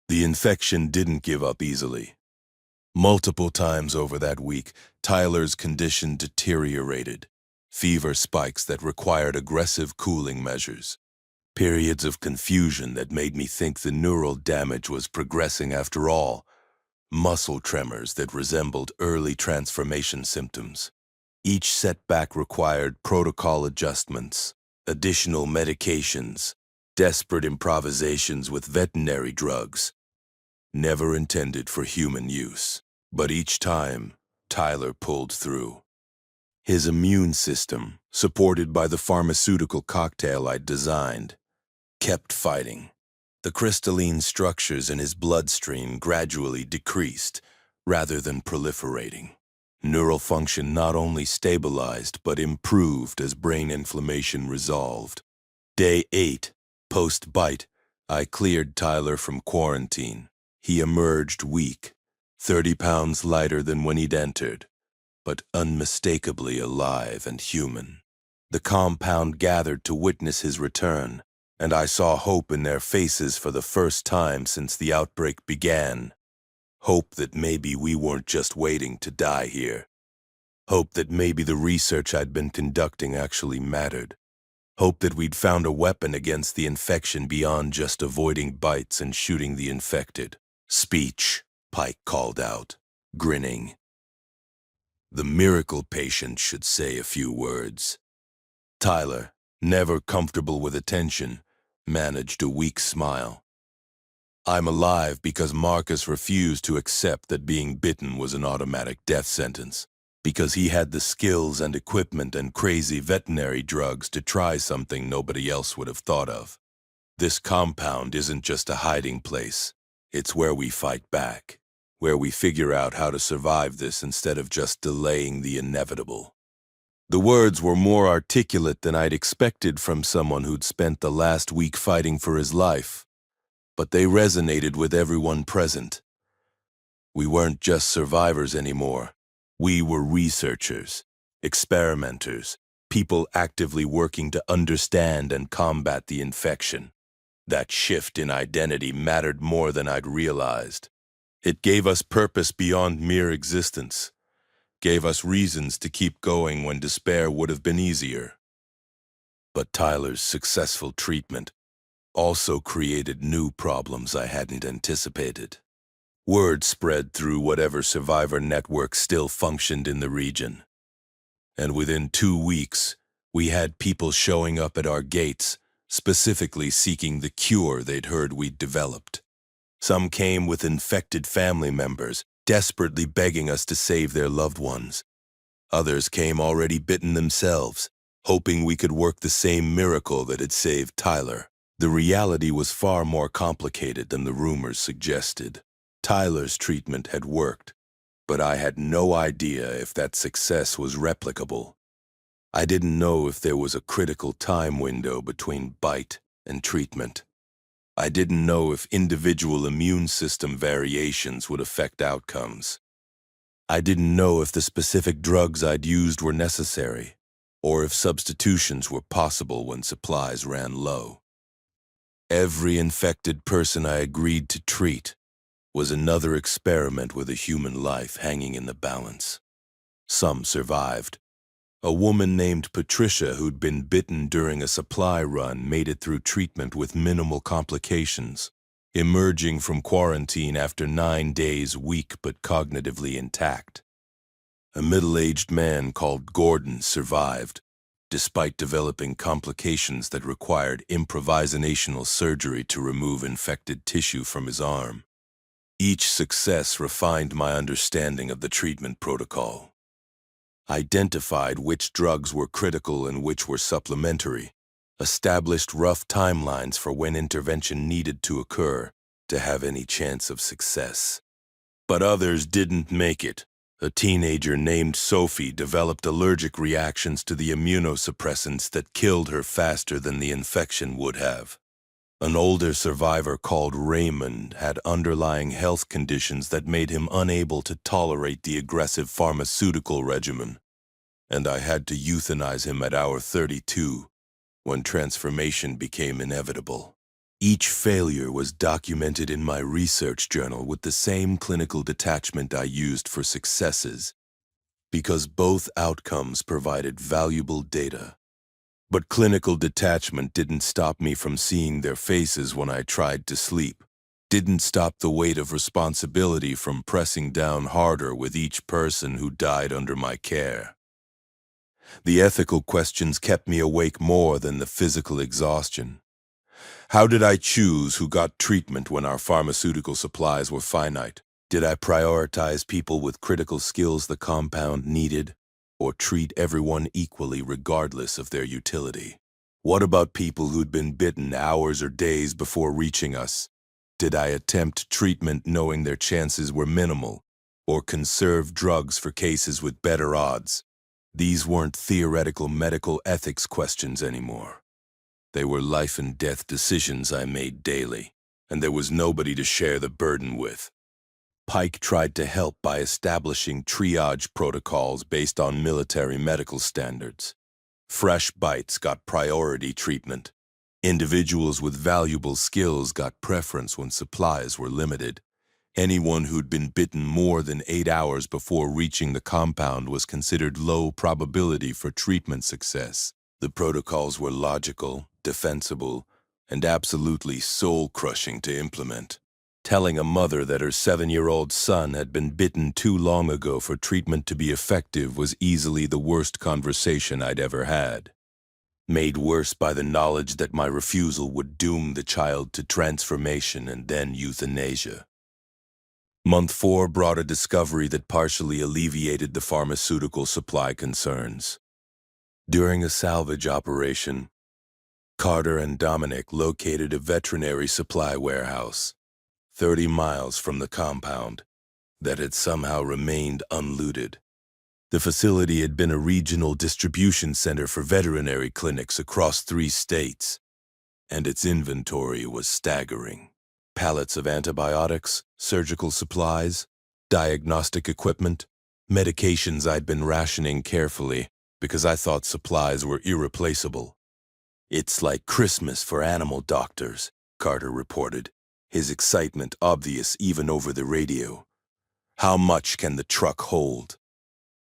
The infection didn't give up easily. Multiple times over that week, Tyler's condition deteriorated. Fever spikes that required aggressive cooling measures. Periods of confusion that made me think the neural damage was progressing after all. Muscle tremors that resembled early transformation symptoms. Each setback required protocol adjustments, additional medications, desperate improvisations with veterinary drugs, never intended for human use. But each time, Tyler pulled through. His immune system, supported by the pharmaceutical cocktail I'd designed, kept fighting. The crystalline structures in his bloodstream gradually decreased, rather than proliferating. Neural function not only stabilized, but improved as brain inflammation resolved. Day 8, post-bite, I cleared Tyler from quarantine. He emerged weak, 30 pounds lighter than when he'd entered, but unmistakably alive and human. The compound gathered to witness his return, and I saw hope in their faces for the first time since the outbreak began. Hope that maybe we weren't just waiting to die here. Hope that maybe the research I'd been conducting actually mattered. Hope that we'd found a weapon against the infection beyond just avoiding bites and shooting the infected. Speech, Pike called out, grinning. The miracle patient should say a few words. Tyler, never comfortable with attention, managed a weak smile. I'm alive because Marcus refused to accept that being bitten was an automatic death sentence, because he had the skills and equipment and crazy veterinary drugs to try something nobody else would have thought of. This compound isn't just a hiding place. It's where we fight back, where we figure out how to survive this instead of just delaying the inevitable. The words were more articulate than I'd expected from someone who'd spent the last week fighting for his life, but they resonated with everyone present. We weren't just survivors anymore. We were researchers, experimenters, people actively working to understand and combat the infection. That shift in identity mattered more than I'd realized. It gave us purpose beyond mere existence, gave us reasons to keep going when despair would have been easier. But Tyler's successful treatment also created new problems I hadn't anticipated. Word spread through whatever survivor network still functioned in the region. And within 2 weeks, we had people showing up at our gates, specifically seeking the cure they'd heard we'd developed. Some came with infected family members, desperately begging us to save their loved ones. Others came already bitten themselves, hoping we could work the same miracle that had saved Tyler. The reality was far more complicated than the rumors suggested. Tyler's treatment had worked, but I had no idea if that success was replicable. I didn't know if there was a critical time window between bite and treatment. I didn't know if individual immune system variations would affect outcomes. I didn't know if the specific drugs I'd used were necessary. or if substitutions were possible when supplies ran low. Every infected person I agreed to treat was another experiment with a human life hanging in the balance. Some survived. A woman named Patricia, who'd been bitten during a supply run, made it through treatment with minimal complications, emerging from quarantine after 9 days weak but cognitively intact. A middle-aged man called Gordon survived, despite developing complications that required improvisational surgery to remove infected tissue from his arm. Each success refined my understanding of the treatment protocol. Identified which drugs were critical and which were supplementary, established rough timelines for when intervention needed to occur to have any chance of success. But others didn't make it. A teenager named Sophie developed allergic reactions to the immunosuppressants that killed her faster than the infection would have. An older survivor called Raymond had underlying health conditions that made him unable to tolerate the aggressive pharmaceutical regimen, and I had to euthanize him at hour 32 when transformation became inevitable. Each failure was documented in my research journal with the same clinical detachment I used for successes, because both outcomes provided valuable data. But clinical detachment didn't stop me from seeing their faces when I tried to sleep, didn't stop the weight of responsibility from pressing down harder with each person who died under my care. The ethical questions kept me awake more than the physical exhaustion. How did I choose who got treatment when our pharmaceutical supplies were finite? Did I prioritize people with critical skills the compound needed, or treat everyone equally regardless of their utility? What about people who'd been bitten hours or days before reaching us? Did I attempt treatment knowing their chances were minimal, or conserve drugs for cases with better odds? These weren't theoretical medical ethics questions anymore. They were life and death decisions I made daily, and there was nobody to share the burden with. Pike tried to help by establishing triage protocols based on military medical standards. Fresh bites got priority treatment. Individuals with valuable skills got preference when supplies were limited. Anyone who'd been bitten more than 8 hours before reaching the compound was considered low probability for treatment success. The protocols were logical, defensible, and absolutely soul-crushing to implement. Telling a mother that her 7-year-old son had been bitten too long ago for treatment to be effective was easily the worst conversation I'd ever had. Made worse by the knowledge that my refusal would doom the child to transformation and then euthanasia. Month 4 brought a discovery that partially alleviated the pharmaceutical supply concerns. During a salvage operation, Carter and Dominic located a veterinary supply warehouse, 30 miles from the compound, that had somehow remained unlooted. The facility had been a regional distribution center for veterinary clinics across 3 states, and its inventory was staggering. Pallets of antibiotics, surgical supplies, diagnostic equipment, medications I'd been rationing carefully because I thought supplies were irreplaceable. "It's like Christmas for animal doctors," Carter reported, his excitement obvious even over the radio. "How much can the truck hold?"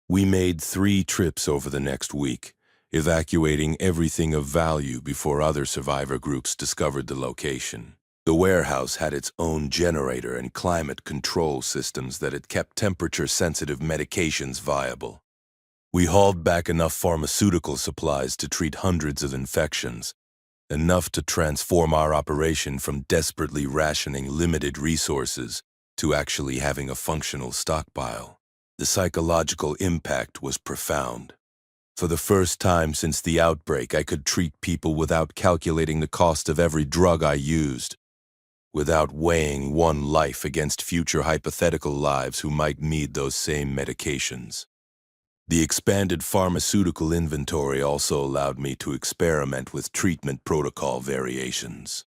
We made 3 trips over the next week, evacuating everything of value before other survivor groups discovered the location. The warehouse had its own generator and climate control systems that had kept temperature-sensitive medications viable. We hauled back enough pharmaceutical supplies to treat hundreds of infections, enough to transform our operation from desperately rationing limited resources to actually having a functional stockpile. The psychological impact was profound. For the first time since the outbreak, I could treat people without calculating the cost of every drug I used, without weighing one life against future hypothetical lives who might need those same medications. The expanded pharmaceutical inventory also allowed me to experiment with treatment protocol variations.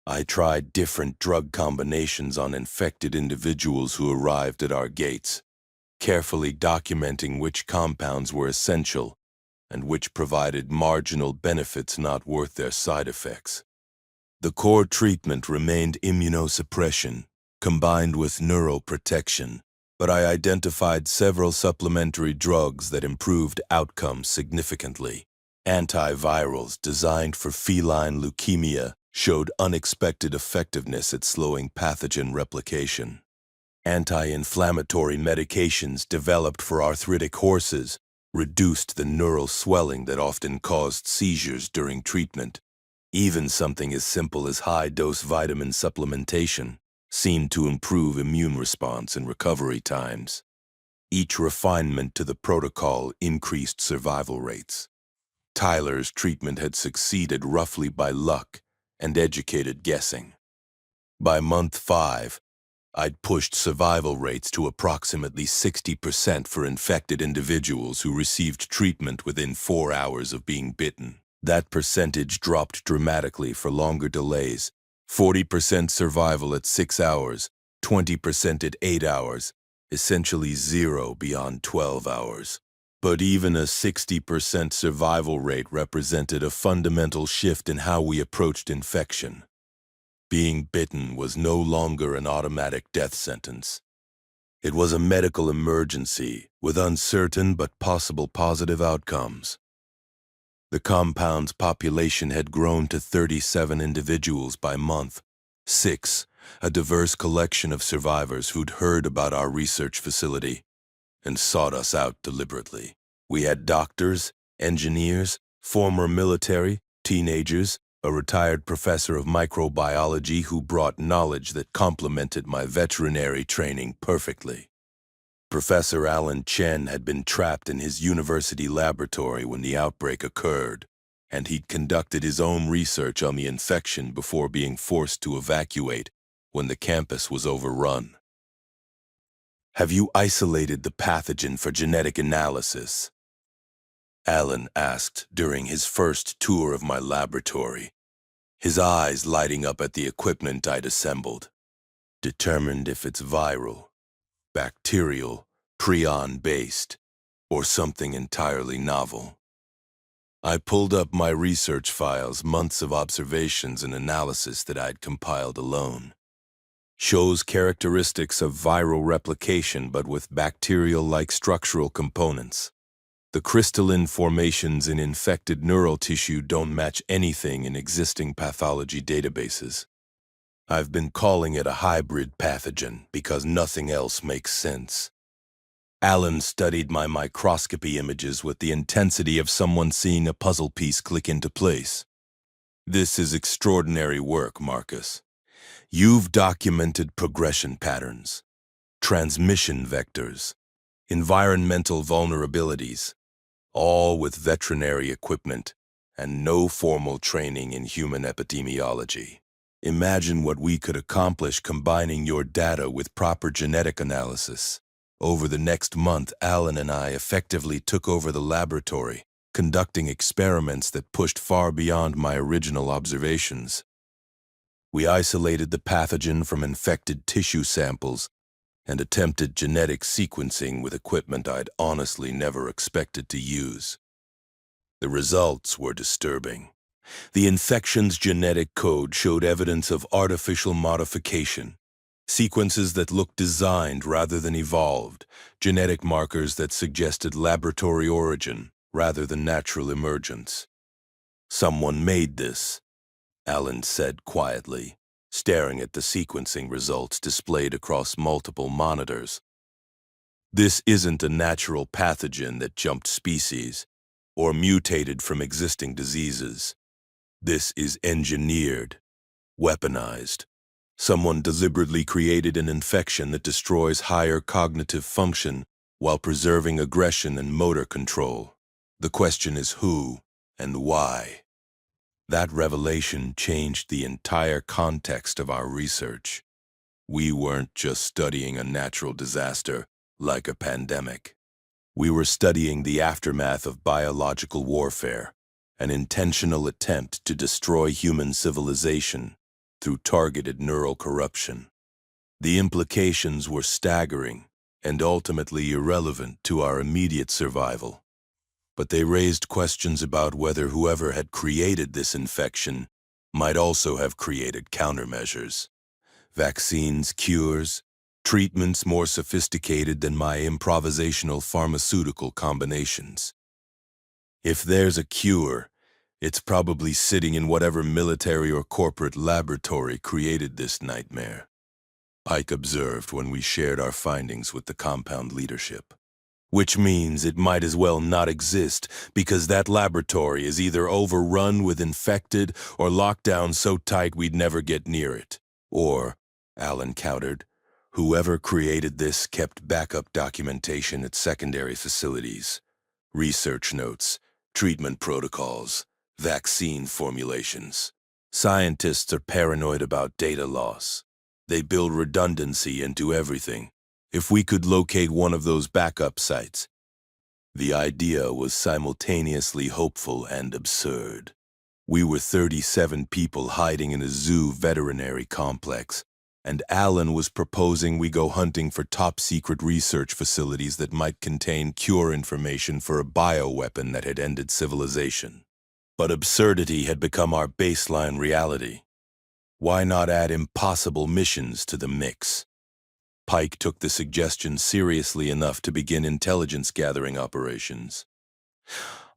I tried different drug combinations on infected individuals who arrived at our gates, carefully documenting which compounds were essential and which provided marginal benefits not worth their side effects. The core treatment remained immunosuppression, combined with neuroprotection, but I identified several supplementary drugs that improved outcomes significantly. Antivirals designed for feline leukemia showed unexpected effectiveness at slowing pathogen replication. Anti-inflammatory medications developed for arthritic horses reduced the neural swelling that often caused seizures during treatment. Even something as simple as high-dose vitamin supplementation seemed to improve immune response and recovery times. Each refinement to the protocol increased survival rates. Tyler's treatment had succeeded roughly by luck and educated guessing. By month 5, I'd pushed survival rates to approximately 60% for infected individuals who received treatment within 4 hours of being bitten. That percentage dropped dramatically for longer delays. 40% survival at 6 hours, 20% at 8 hours, essentially zero beyond 12 hours. But even a 60% survival rate represented a fundamental shift in how we approached infection. Being bitten was no longer an automatic death sentence. It was a medical emergency with uncertain but possible positive outcomes. The compound's population had grown to 37 individuals by month 6, a diverse collection of survivors who'd heard about our research facility and sought us out deliberately. We had doctors, engineers, former military, teenagers, a retired professor of microbiology who brought knowledge that complemented my veterinary training perfectly. Professor Alan Chen had been trapped in his university laboratory when the outbreak occurred, and he'd conducted his own research on the infection before being forced to evacuate when the campus was overrun. "Have you isolated the pathogen for genetic analysis?" Alan asked during his first tour of my laboratory, his eyes lighting up at the equipment I'd assembled. "Determined if it's viral, bacterial, prion-based, or something entirely novel." I pulled up my research files, months of observations and analysis that I'd compiled alone. Shows characteristics of viral replication but with bacterial-like structural components. The crystalline formations in infected neural tissue don't match anything in existing pathology databases. I've been calling it a hybrid pathogen because nothing else makes sense. Alan studied my microscopy images with the intensity of someone seeing a puzzle piece click into place. "This is extraordinary work, Marcus. You've documented progression patterns, transmission vectors, environmental vulnerabilities, all with veterinary equipment and no formal training in human epidemiology. Imagine what we could accomplish combining your data with proper genetic analysis." Over the next month, Alan and I effectively took over the laboratory, conducting experiments that pushed far beyond my original observations. We isolated the pathogen from infected tissue samples and attempted genetic sequencing with equipment I'd honestly never expected to use. The results were disturbing. The infection's genetic code showed evidence of artificial modification, sequences that looked designed rather than evolved, genetic markers that suggested laboratory origin rather than natural emergence. "Someone made this," Alan said quietly, staring at the sequencing results displayed across multiple monitors. "This isn't a natural pathogen that jumped species or mutated from existing diseases. This is engineered, weaponized. Someone deliberately created an infection that destroys higher cognitive function while preserving aggression and motor control. The question is who and why." That revelation changed the entire context of our research. We weren't just studying a natural disaster like a pandemic. We were studying the aftermath of biological warfare, an intentional attempt to destroy human civilization through targeted neural corruption. The implications were staggering and ultimately irrelevant to our immediate survival. but they raised questions about whether whoever had created this infection might also have created countermeasures. Vaccines, cures, treatments more sophisticated than my improvisational pharmaceutical combinations. If there's a cure, it's probably sitting in whatever military or corporate laboratory created this nightmare, Pike observed when we shared our findings with the compound leadership. Which means it might as well not exist, because that laboratory is either overrun with infected or locked down so tight we'd never get near it. Or, Alan countered, whoever created this kept backup documentation at secondary facilities. Research notes, treatment protocols, vaccine formulations. Scientists are paranoid about data loss. They build redundancy into everything. If we could locate one of those backup sites. The idea was simultaneously hopeful and absurd. We were 37 people hiding in a zoo veterinary complex, and Alan was proposing we go hunting for top-secret research facilities that might contain cure information for a bioweapon that had ended civilization. But absurdity had become our baseline reality. Why not add impossible missions to the mix? Pike took the suggestion seriously enough to begin intelligence-gathering operations.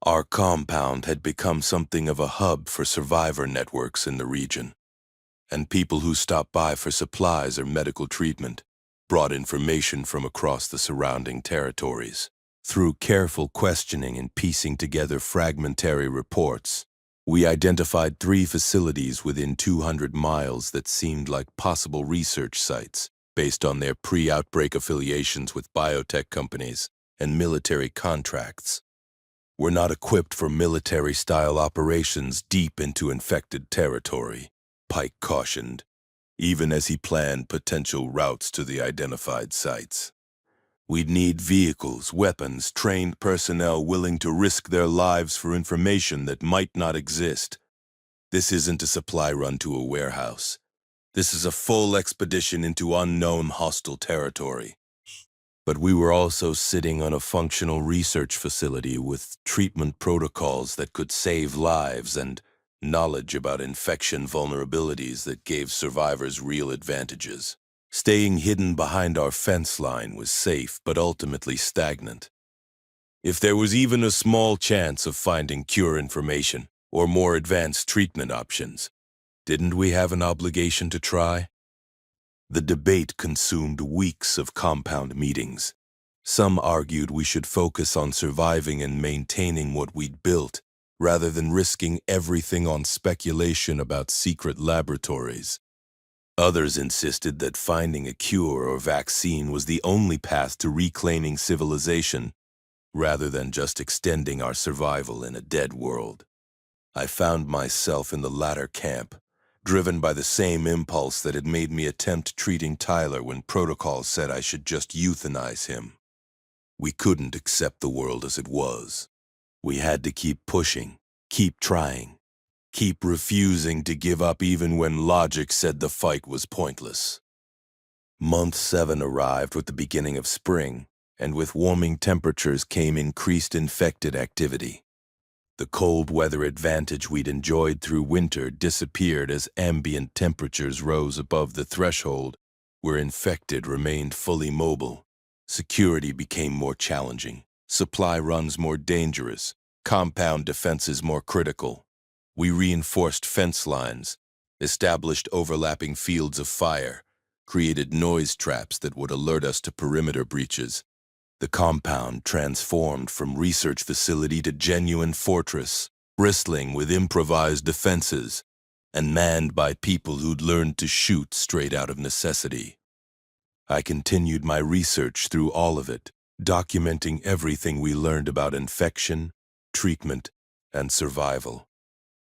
Our compound had become something of a hub for survivor networks in the region, and people who stopped by for supplies or medical treatment brought information from across the surrounding territories. Through careful questioning and piecing together fragmentary reports, we identified 3 facilities within 200 miles that seemed like possible research sites, based on their pre-outbreak affiliations with biotech companies and military contracts. We're not equipped for military-style operations deep into infected territory, Pike cautioned, even as he planned potential routes to the identified sites. We'd need vehicles, weapons, trained personnel willing to risk their lives for information that might not exist. This isn't a supply run to a warehouse. This is a full expedition into unknown hostile territory. But we were also sitting on a functional research facility with treatment protocols that could save lives and knowledge about infection vulnerabilities that gave survivors real advantages. Staying hidden behind our fence line was safe but ultimately stagnant. If there was even a small chance of finding cure information or more advanced treatment options, didn't we have an obligation to try? The debate consumed weeks of compound meetings. Some argued we should focus on surviving and maintaining what we'd built, rather than risking everything on speculation about secret laboratories. Others insisted that finding a cure or vaccine was the only path to reclaiming civilization, rather than just extending our survival in a dead world. I found myself in the latter camp, driven by the same impulse that had made me attempt treating Tyler when protocol said I should just euthanize him. We couldn't accept the world as it was. We had to keep pushing, keep trying, keep refusing to give up even when logic said the fight was pointless. Month 7 arrived with the beginning of spring, and with warming temperatures came increased infected activity. The cold weather advantage we'd enjoyed through winter disappeared as ambient temperatures rose above the threshold where infected remained fully mobile. Security became more challenging, supply runs more dangerous, compound defenses more critical. We reinforced fence lines, established overlapping fields of fire, created noise traps that would alert us to perimeter breaches. The compound transformed from research facility to genuine fortress, bristling with improvised defenses, and manned by people who'd learned to shoot straight out of necessity. I continued my research through all of it, documenting everything we learned about infection, treatment, and survival.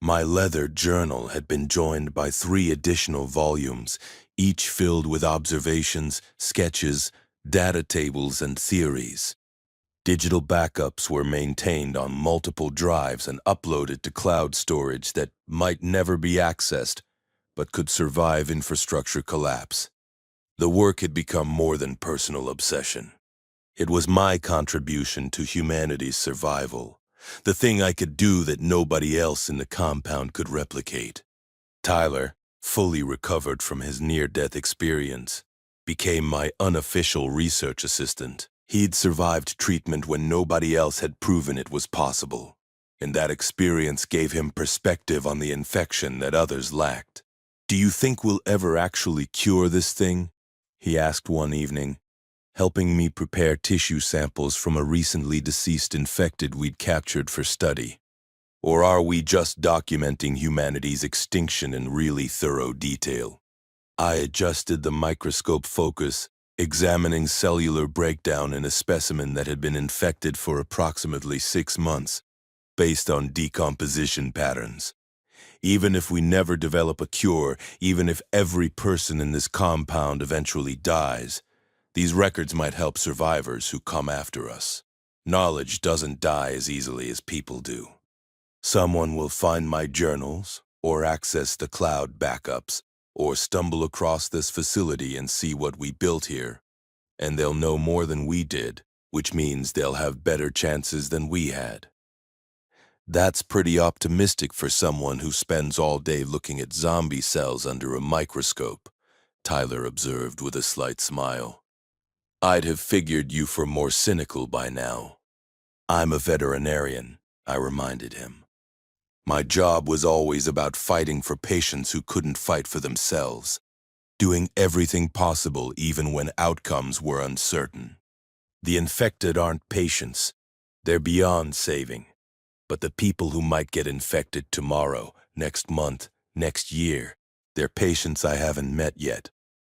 My leather journal had been joined by 3 additional volumes, each filled with observations, sketches, data tables, and theories. Digital backups were maintained on multiple drives and uploaded to cloud storage that might never be accessed, but could survive infrastructure collapse. The work had become more than personal obsession. It was my contribution to humanity's survival, The thing I could do that nobody else in the compound could replicate. Tyler, fully recovered from his near-death experience, became my unofficial research assistant. He'd survived treatment when nobody else had proven it was possible, and that experience gave him perspective on the infection that others lacked. "Do you think we'll ever actually cure this thing?" he asked one evening, helping me prepare tissue samples from a recently deceased infected we'd captured for study. "Or are we just documenting humanity's extinction in really thorough detail?" I adjusted the microscope focus, examining cellular breakdown in a specimen that had been infected for approximately 6 months, based on decomposition patterns. Even if we never develop a cure, even if every person in this compound eventually dies, these records might help survivors who come after us. Knowledge doesn't die as easily as people do. Someone will find my journals, or access the cloud backups, or stumble across this facility and see what we built here, and they'll know more than we did, which means they'll have better chances than we had. That's pretty optimistic for someone who spends all day looking at zombie cells under a microscope, Tyler observed with a slight smile. "I'd have figured you for more cynical by now." "I'm a veterinarian," I reminded him. "My job was always about fighting for patients who couldn't fight for themselves, doing everything possible even when outcomes were uncertain. The infected aren't patients, they're beyond saving. But the people who might get infected tomorrow, next month, next year, they're patients I haven't met yet.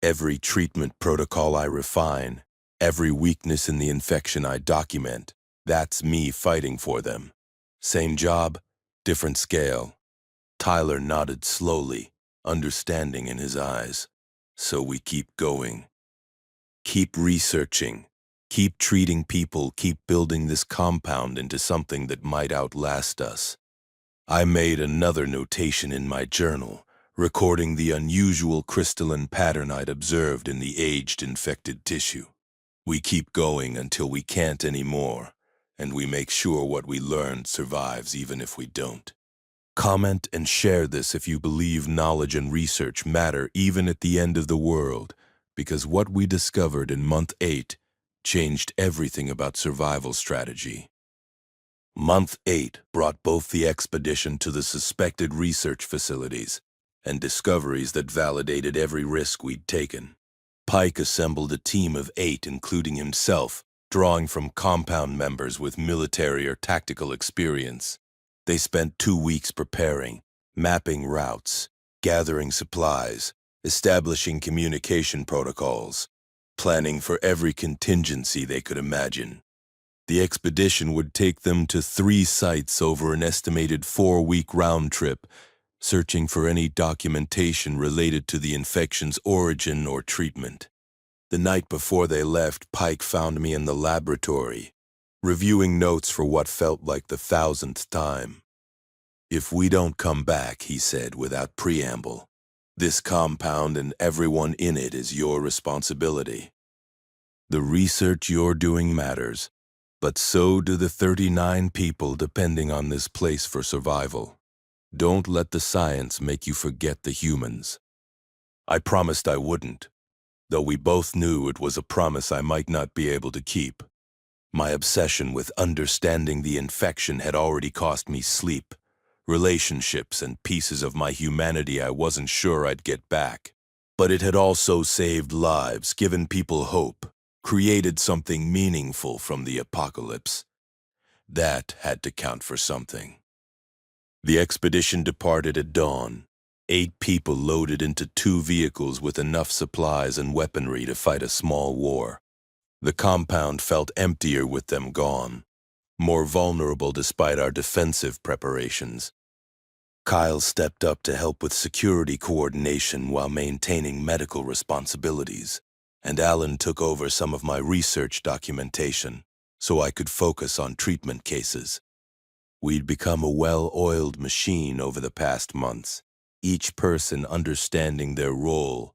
Every treatment protocol I refine, every weakness in the infection I document, that's me fighting for them. Same job, different scale." Tyler nodded slowly, understanding in his eyes. "So we keep going. Keep researching. Keep treating people, keep building this compound into something that might outlast us." I made another notation in my journal, recording the unusual crystalline pattern I'd observed in the aged infected tissue. "We keep going until we can't anymore, and we make sure what we learned survives even if we don't." Comment and share this if you believe knowledge and research matter even at the end of the world, because what we discovered in month 8 changed everything about survival strategy. Month 8 brought both the expedition to the suspected research facilities and discoveries that validated every risk we'd taken. Pike assembled a team of 8, including himself, drawing from compound members with military or tactical experience. They spent 2 weeks preparing, mapping routes, gathering supplies, establishing communication protocols, planning for every contingency they could imagine. The expedition would take them to 3 sites over an estimated 4-week round trip, searching for any documentation related to the infection's origin or treatment. The night before they left, Pike found me in the laboratory, reviewing notes for what felt like the 1,000th time. "If we don't come back," he said without preamble, "this compound and everyone in it is your responsibility. The research you're doing matters, but so do the 39 people depending on this place for survival. Don't let the science make you forget the humans." I promised I wouldn't, though we both knew it was a promise I might not be able to keep. My obsession with understanding the infection had already cost me sleep, relationships, and pieces of my humanity I wasn't sure I'd get back. But it had also saved lives, given people hope, created something meaningful from the apocalypse. That had to count for something. The expedition departed at dawn, 8 people loaded into 2 vehicles with enough supplies and weaponry to fight a small war. The compound felt emptier with them gone, more vulnerable despite our defensive preparations. Kyle stepped up to help with security coordination while maintaining medical responsibilities, and Alan took over some of my research documentation so I could focus on treatment cases. We'd become a well-oiled machine over the past months, each person understanding their role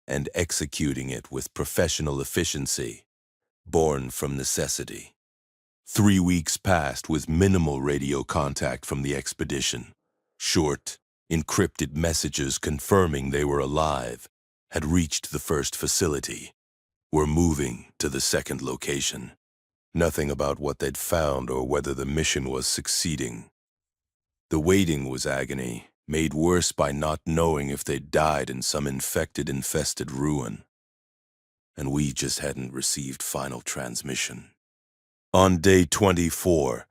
and executing it with professional efficiency, born from necessity. 3 weeks passed with minimal radio contact from the expedition. Short, encrypted messages confirming they were alive had reached the first facility. We're moving to the second location. Nothing about what they'd found or whether the mission was succeeding. The waiting was agony, made worse by not knowing if they'd died in some infested ruin. And we just hadn't received final transmission. On day 24,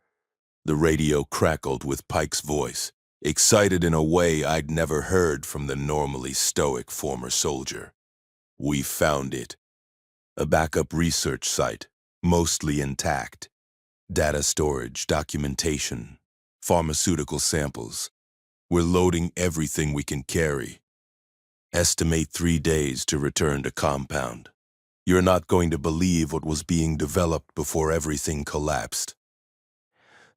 the radio crackled with Pike's voice, excited in a way I'd never heard from the normally stoic former soldier. We found it. A backup research site, mostly intact. Data storage, documentation, pharmaceutical samples. We're loading everything we can carry. Estimate 3 days to return to compound. You're not going to believe what was being developed before everything collapsed.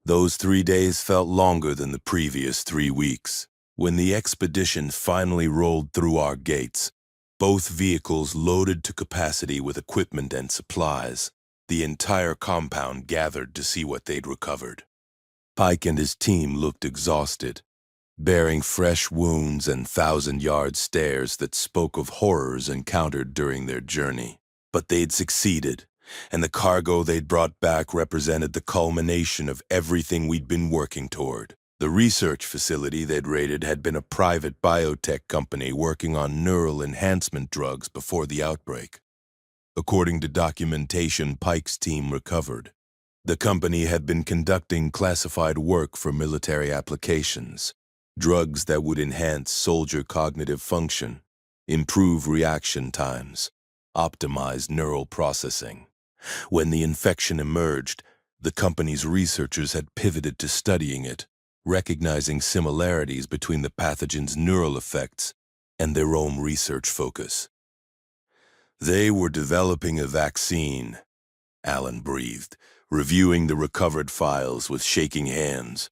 Those 3 days felt longer than the previous 3 weeks. When the expedition finally rolled through our gates, both vehicles loaded to capacity with equipment and supplies, the entire compound gathered to see what they'd recovered. Pike and his team looked exhausted, bearing fresh wounds and 1,000-yard stares that spoke of horrors encountered during their journey. But they'd succeeded, and the cargo they'd brought back represented the culmination of everything we'd been working toward. The research facility they'd raided had been a private biotech company working on neural enhancement drugs before the outbreak. According to documentation Pike's team recovered, the company had been conducting classified work for military applications, drugs that would enhance soldier cognitive function, improve reaction times, optimize neural processing. When the infection emerged, the company's researchers had pivoted to studying it, recognizing similarities between the pathogen's neural effects and their own research focus. They were developing a vaccine, Alan breathed, reviewing the recovered files with shaking hands.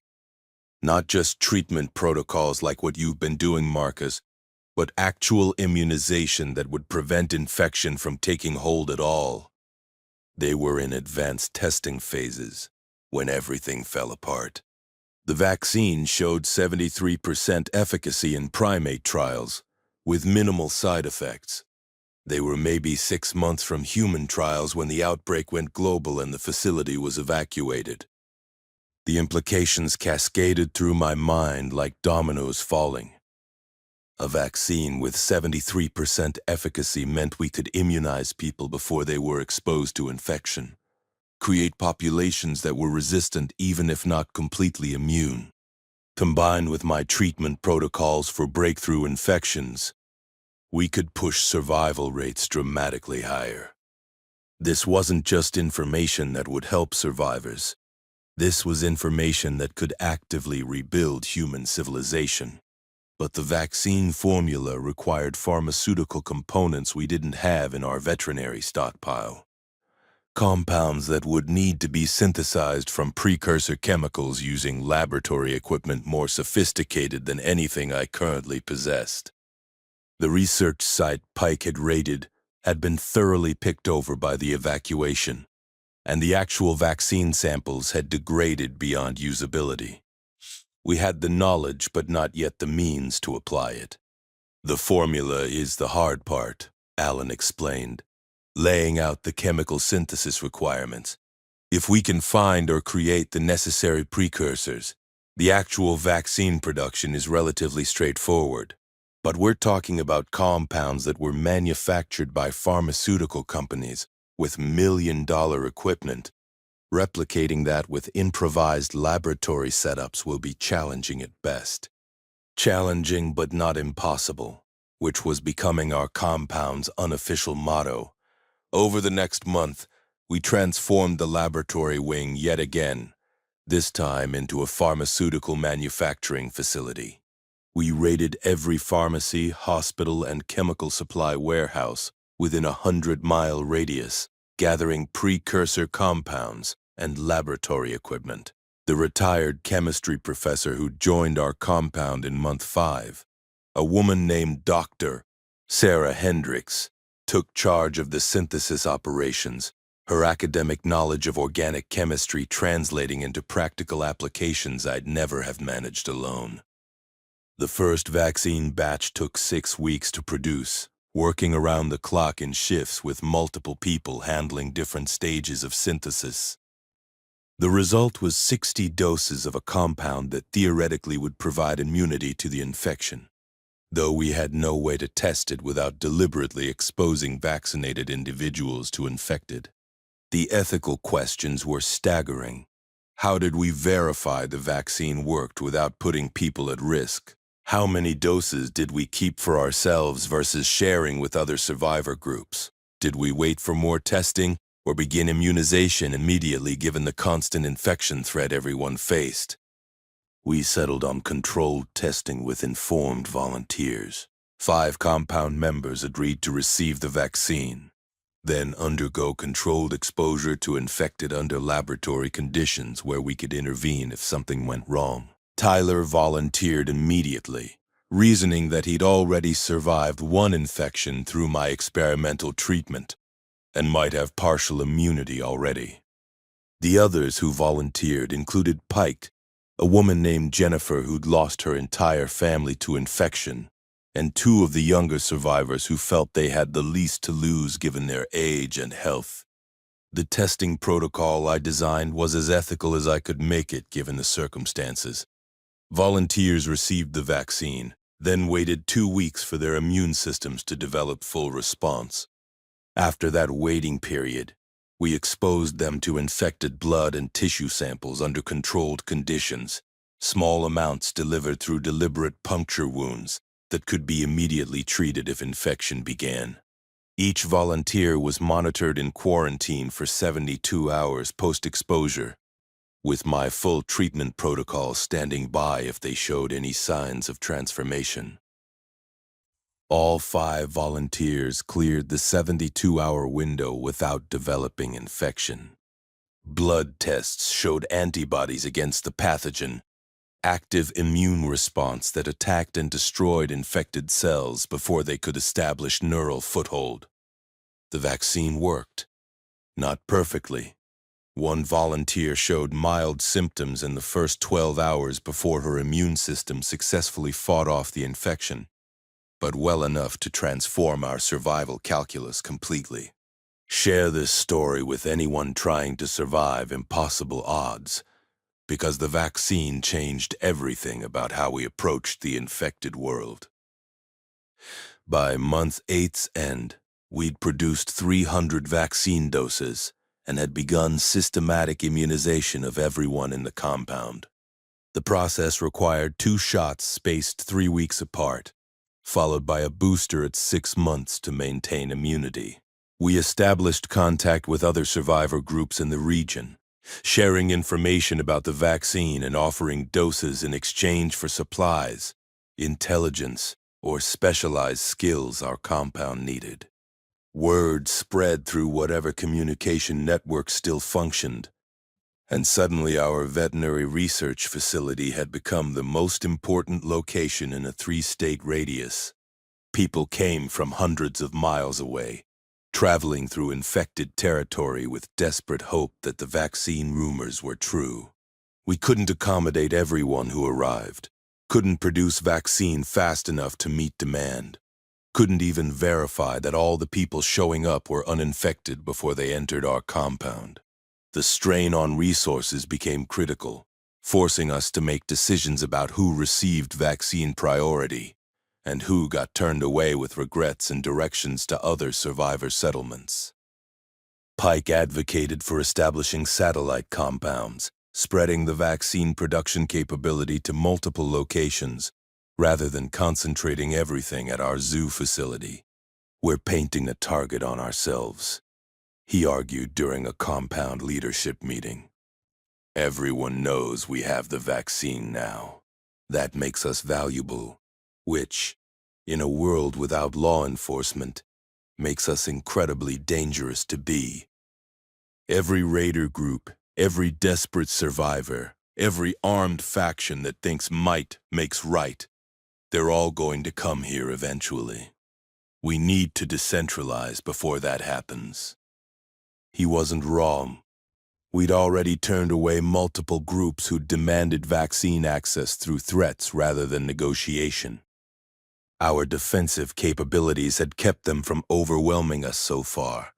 Not just treatment protocols like what you've been doing, Marcus, but actual immunization that would prevent infection from taking hold at all. They were in advanced testing phases when everything fell apart. The vaccine showed 73% efficacy in primate trials, with minimal side effects. They were maybe 6 months from human trials when the outbreak went global and the facility was evacuated. The implications cascaded through my mind like dominoes falling. A vaccine with 73% efficacy meant we could immunize people before they were exposed to infection, create populations that were resistant even if not completely immune. Combined with my treatment protocols for breakthrough infections, we could push survival rates dramatically higher. This wasn't just information that would help survivors. This was information that could actively rebuild human civilization. But the vaccine formula required pharmaceutical components we didn't have in our veterinary stockpile. Compounds that would need to be synthesized from precursor chemicals using laboratory equipment more sophisticated than anything I currently possessed. The research site Pike had raided had been thoroughly picked over by the evacuation, and the actual vaccine samples had degraded beyond usability. We had the knowledge, but not yet the means to apply it. The formula is the hard part, Alan explained, laying out the chemical synthesis requirements. If we can find or create the necessary precursors, the actual vaccine production is relatively straightforward. But we're talking about compounds that were manufactured by pharmaceutical companies with million-dollar equipment. Replicating that with improvised laboratory setups will be challenging at best. Challenging but not impossible, which was becoming our compound's unofficial motto. Over the next month, we transformed the laboratory wing yet again, this time into a pharmaceutical manufacturing facility. We raided every pharmacy, hospital, and chemical supply warehouse within a 100-mile radius, gathering precursor compounds and laboratory equipment. The retired chemistry professor who joined our compound in month 5, a woman named Dr. Sarah Hendricks, took charge of the synthesis operations, her academic knowledge of organic chemistry translating into practical applications I'd never have managed alone. The first vaccine batch took 6 weeks to produce, working around the clock in shifts with multiple people handling different stages of synthesis. The result was 60 doses of a compound that theoretically would provide immunity to the infection, though we had no way to test it without deliberately exposing vaccinated individuals to infected. The ethical questions were staggering. How did we verify the vaccine worked without putting people at risk? How many doses did we keep for ourselves versus sharing with other survivor groups? Did we wait for more testing or begin immunization immediately given the constant infection threat everyone faced? We settled on controlled testing with informed volunteers. 5 compound members agreed to receive the vaccine, then undergo controlled exposure to infected under laboratory conditions where we could intervene if something went wrong. Tyler volunteered immediately, reasoning that he'd already survived one infection through my experimental treatment and might have partial immunity already. The others who volunteered included Pike, a woman named Jennifer who'd lost her entire family to infection, and 2 of the younger survivors who felt they had the least to lose given their age and health. The testing protocol I designed was as ethical as I could make it given the circumstances. Volunteers received the vaccine, then waited 2 weeks for their immune systems to develop full response. After that waiting period, we exposed them to infected blood and tissue samples under controlled conditions, small amounts delivered through deliberate puncture wounds that could be immediately treated if infection began. Each volunteer was monitored in quarantine for 72 hours post-exposure, with my full treatment protocol standing by if they showed any signs of transformation. All 5 volunteers cleared the 72-hour window without developing infection. Blood tests showed antibodies against the pathogen, active immune response that attacked and destroyed infected cells before they could establish neural foothold. The vaccine worked. Not perfectly. One volunteer showed mild symptoms in the first 12 hours before her immune system successfully fought off the infection, but well enough to transform our survival calculus completely. Share this story with anyone trying to survive impossible odds, because the vaccine changed everything about how we approached the infected world. By month 8's end, we'd produced 300 vaccine doses and had begun systematic immunization of everyone in the compound. The process required 2 shots spaced 3 weeks apart, followed by a booster at 6 months to maintain immunity. We established contact with other survivor groups in the region, sharing information about the vaccine and offering doses in exchange for supplies, intelligence, or specialized skills our compound needed. Word spread through whatever communication network still functioned, and suddenly our veterinary research facility had become the most important location in a 3-state radius. People came from hundreds of miles away, traveling through infected territory with desperate hope that the vaccine rumors were true. We couldn't accommodate everyone who arrived, couldn't produce vaccine fast enough to meet demand, couldn't even verify that all the people showing up were uninfected before they entered our compound. The strain on resources became critical, forcing us to make decisions about who received vaccine priority and who got turned away with regrets and directions to other survivor settlements. Pike advocated for establishing satellite compounds, spreading the vaccine production capability to multiple locations, rather than concentrating everything at our zoo facility. We're painting a target on ourselves, he argued during a compound leadership meeting. Everyone knows we have the vaccine now. That makes us valuable, which, in a world without law enforcement, makes us incredibly dangerous to be. Every raider group, every desperate survivor, every armed faction that thinks might makes right, they're all going to come here eventually. We need to decentralize before that happens. He wasn't wrong. We'd already turned away multiple groups who demanded vaccine access through threats rather than negotiation. Our defensive capabilities had kept them from overwhelming us so far.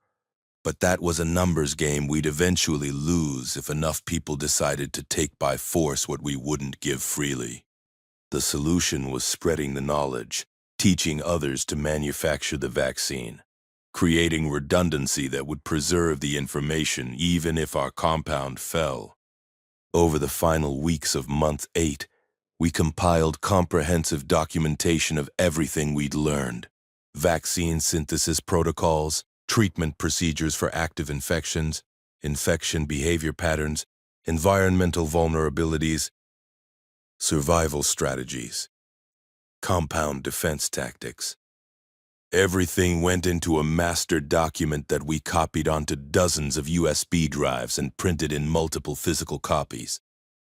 But that was a numbers game we'd eventually lose if enough people decided to take by force what we wouldn't give freely. The solution was spreading the knowledge, teaching others to manufacture the vaccine, creating redundancy that would preserve the information even if our compound fell. Over the final weeks of month 8, we compiled comprehensive documentation of everything we'd learned: vaccine synthesis protocols, treatment procedures for active infections, infection behavior patterns, environmental vulnerabilities, survival strategies, compound defense tactics. Everything went into a master document that we copied onto dozens of USB drives and printed in multiple physical copies.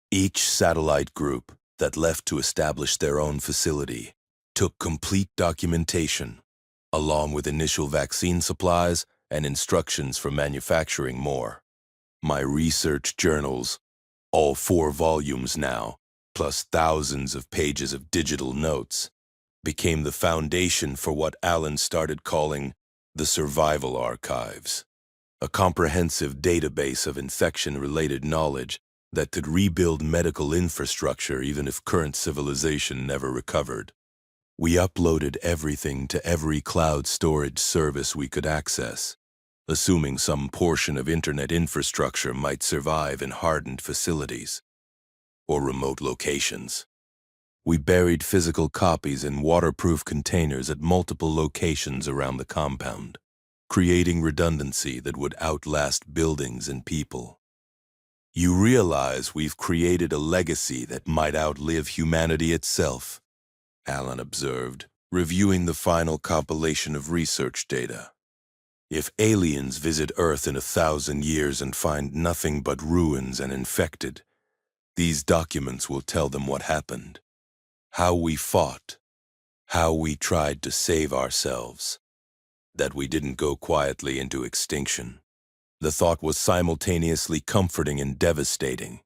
Each satellite group that left to establish their own facility took complete documentation, along with initial vaccine supplies and instructions for manufacturing more. My research journals, all 4 volumes now, plus thousands of pages of digital notes, became the foundation for what Alan started calling the Survival Archives, a comprehensive database of infection-related knowledge that could rebuild medical infrastructure even if current civilization never recovered. We uploaded everything to every cloud storage service we could access, assuming some portion of internet infrastructure might survive in hardened facilities or remote locations. We buried physical copies in waterproof containers at multiple locations around the compound, creating redundancy that would outlast buildings and people. You realize we've created a legacy that might outlive humanity itself, Alan observed, reviewing the final compilation of research data. If aliens visit Earth in 1,000 years and find nothing but ruins and infected, these documents will tell them what happened, how we fought, how we tried to save ourselves, that we didn't go quietly into extinction. The thought was simultaneously comforting and devastating.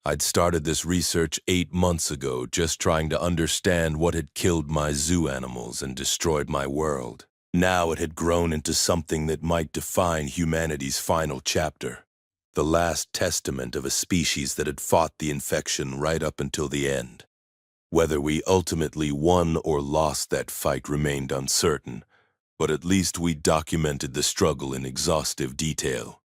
I'd started this research 8 months ago, just trying to understand what had killed my zoo animals and destroyed my world. Now it had grown into something that might define humanity's final chapter, the last testament of a species that had fought the infection right up until the end. Whether we ultimately won or lost that fight remained uncertain, but at least we documented the struggle in exhaustive detail.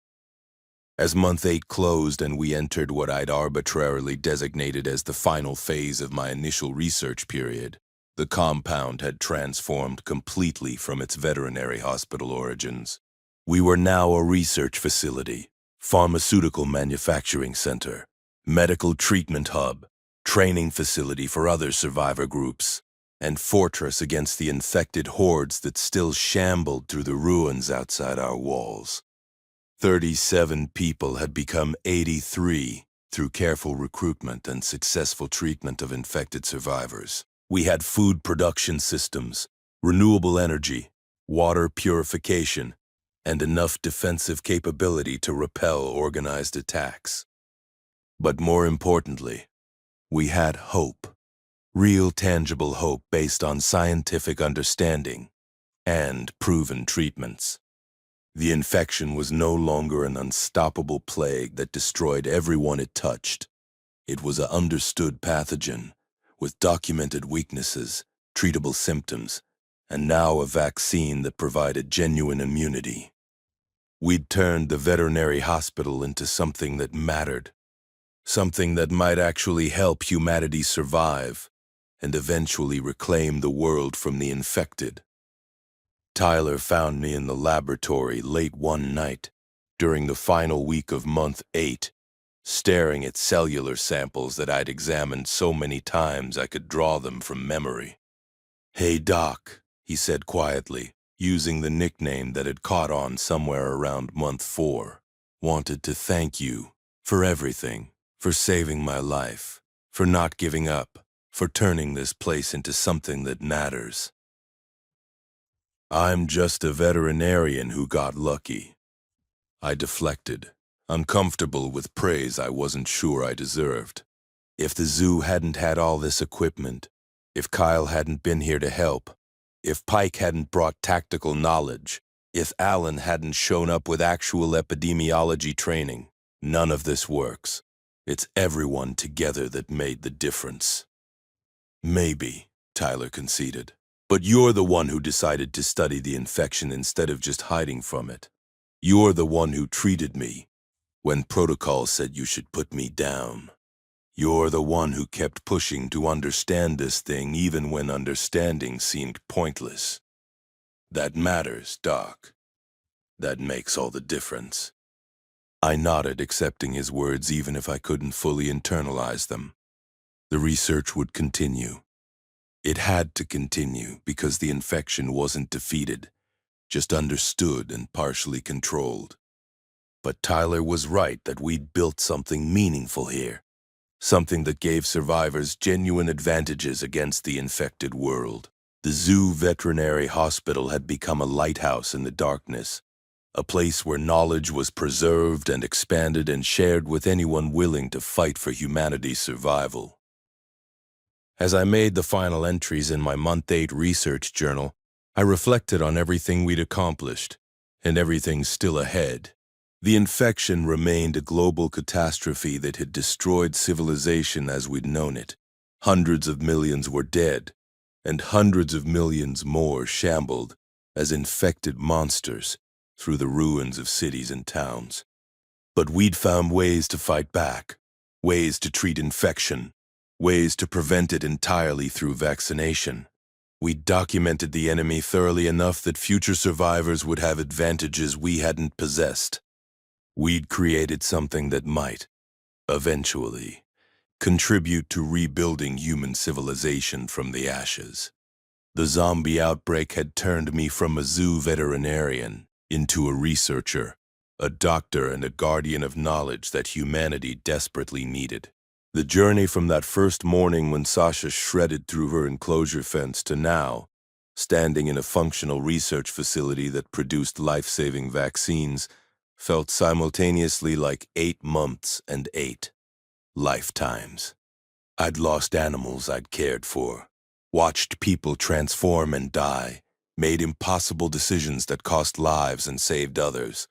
As month 8 closed and we entered what I'd arbitrarily designated as the final phase of my initial research period, the compound had transformed completely from its veterinary hospital origins. We were now a research facility, pharmaceutical manufacturing center, medical treatment hub, training facility for other survivor groups, and fortress against the infected hordes that still shambled through the ruins outside our walls. 37 people had become 83 through careful recruitment and successful treatment of infected survivors. We had food production systems, renewable energy, water purification, and enough defensive capability to repel organized attacks. But more importantly, we had hope. Real tangible hope based on scientific understanding and proven treatments. The infection was no longer an unstoppable plague that destroyed everyone it touched. It was an understood pathogen with documented weaknesses, treatable symptoms, and now a vaccine that provided genuine immunity. We'd turned the veterinary hospital into something that mattered, something that might actually help humanity survive and eventually reclaim the world from the infected. Tyler found me in the laboratory late one night, during the final week of month 8, staring at cellular samples that I'd examined so many times I could draw them from memory. "Hey, Doc," he said quietly, using the nickname that had caught on somewhere around month 4. "Wanted to thank you for everything, for saving my life, for not giving up, for turning this place into something that matters. I'm just a veterinarian who got lucky. I deflected, uncomfortable with praise I wasn't sure I deserved. If the zoo hadn't had all this equipment, if Kyle hadn't been here to help, if Pike hadn't brought tactical knowledge, if Alan hadn't shown up with actual epidemiology training, none of this works. It's everyone together that made the difference. Maybe, Tyler conceded. But you're the one who decided to study the infection instead of just hiding from it. You're the one who treated me when protocol said you should put me down. You're the one who kept pushing to understand this thing even when understanding seemed pointless. That matters, Doc. That makes all the difference. I nodded, accepting his words even if I couldn't fully internalize them. The research would continue. It had to continue because the infection wasn't defeated, just understood and partially controlled. But Tyler was right that we'd built something meaningful here, something that gave survivors genuine advantages against the infected world. The Zoo Veterinary Hospital had become a lighthouse in the darkness, a place where knowledge was preserved and expanded and shared with anyone willing to fight for humanity's survival. As I made the final entries in my Month 8 research journal, I reflected on everything we'd accomplished, and everything still ahead. The infection remained a global catastrophe that had destroyed civilization as we'd known it. Hundreds of millions were dead, and hundreds of millions more shambled as infected monsters through the ruins of cities and towns. But we'd found ways to fight back, ways to treat infection, ways to prevent it entirely through vaccination. We'd documented the enemy thoroughly enough that future survivors would have advantages we hadn't possessed. We'd created something that might, eventually, contribute to rebuilding human civilization from the ashes. The zombie outbreak had turned me from a zoo veterinarian into a researcher, a doctor and a guardian of knowledge that humanity desperately needed. The journey from that first morning when Sasha shredded through her enclosure fence to now, standing in a functional research facility that produced life-saving vaccines, felt simultaneously like 8 months and 8 lifetimes. I'd lost animals I'd cared for, watched people transform and die, made impossible decisions that cost lives and saved others.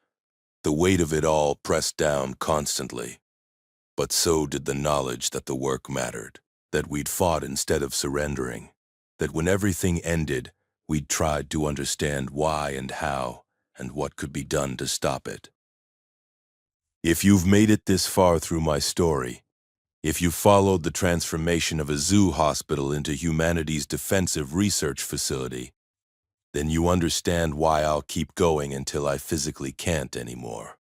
The weight of it all pressed down constantly. But so did the knowledge that the work mattered, that we'd fought instead of surrendering, that when everything ended, we'd tried to understand why and how, and what could be done to stop it. If you've made it this far through my story, if you followed the transformation of a zoo hospital into humanity's defensive research facility, then you understand why I'll keep going until I physically can't anymore.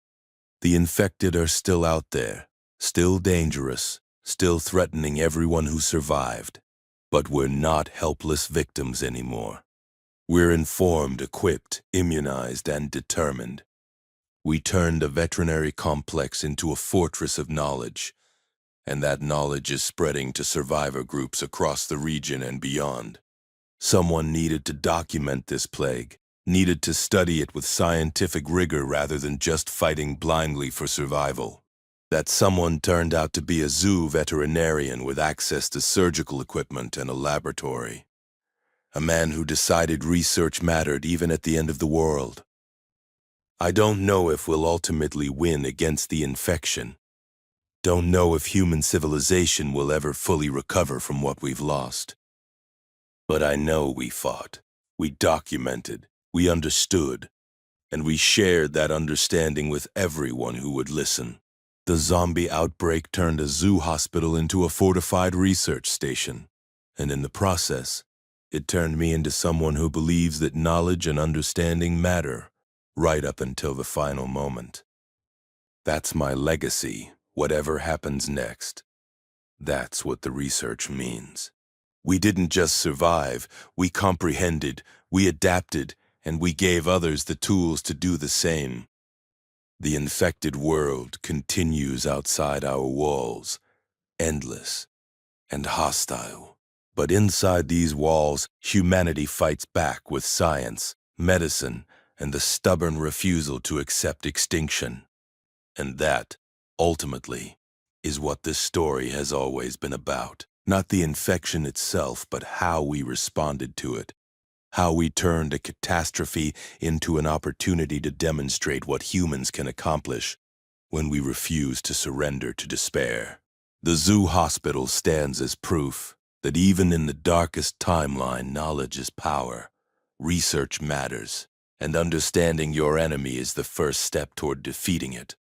The infected are still out there, still dangerous, still threatening everyone who survived. But we're not helpless victims anymore. We're informed, equipped, immunized, and determined. We turned a veterinary complex into a fortress of knowledge, and that knowledge is spreading to survivor groups across the region and beyond. Someone needed to document this plague, needed to study it with scientific rigor rather than just fighting blindly for survival. That someone turned out to be a zoo veterinarian with access to surgical equipment and a laboratory. A man who decided research mattered even at the end of the world. I don't know if we'll ultimately win against the infection. Don't know if human civilization will ever fully recover from what we've lost. But I know we fought, we documented, we understood, and we shared that understanding with everyone who would listen. The zombie outbreak turned a zoo hospital into a fortified research station, and in the process, it turned me into someone who believes that knowledge and understanding matter, right up until the final moment. That's my legacy, whatever happens next. That's what the research means. We didn't just survive, we comprehended, we adapted, and we gave others the tools to do the same. The infected world continues outside our walls, endless and hostile. But inside these walls, humanity fights back with science, medicine, and the stubborn refusal to accept extinction. And that, ultimately, is what this story has always been about. Not the infection itself, but how we responded to it. How we turned a catastrophe into an opportunity to demonstrate what humans can accomplish when we refuse to surrender to despair. The zoo hospital stands as proof that even in the darkest timeline, knowledge is power, research matters, and understanding your enemy is the first step toward defeating it.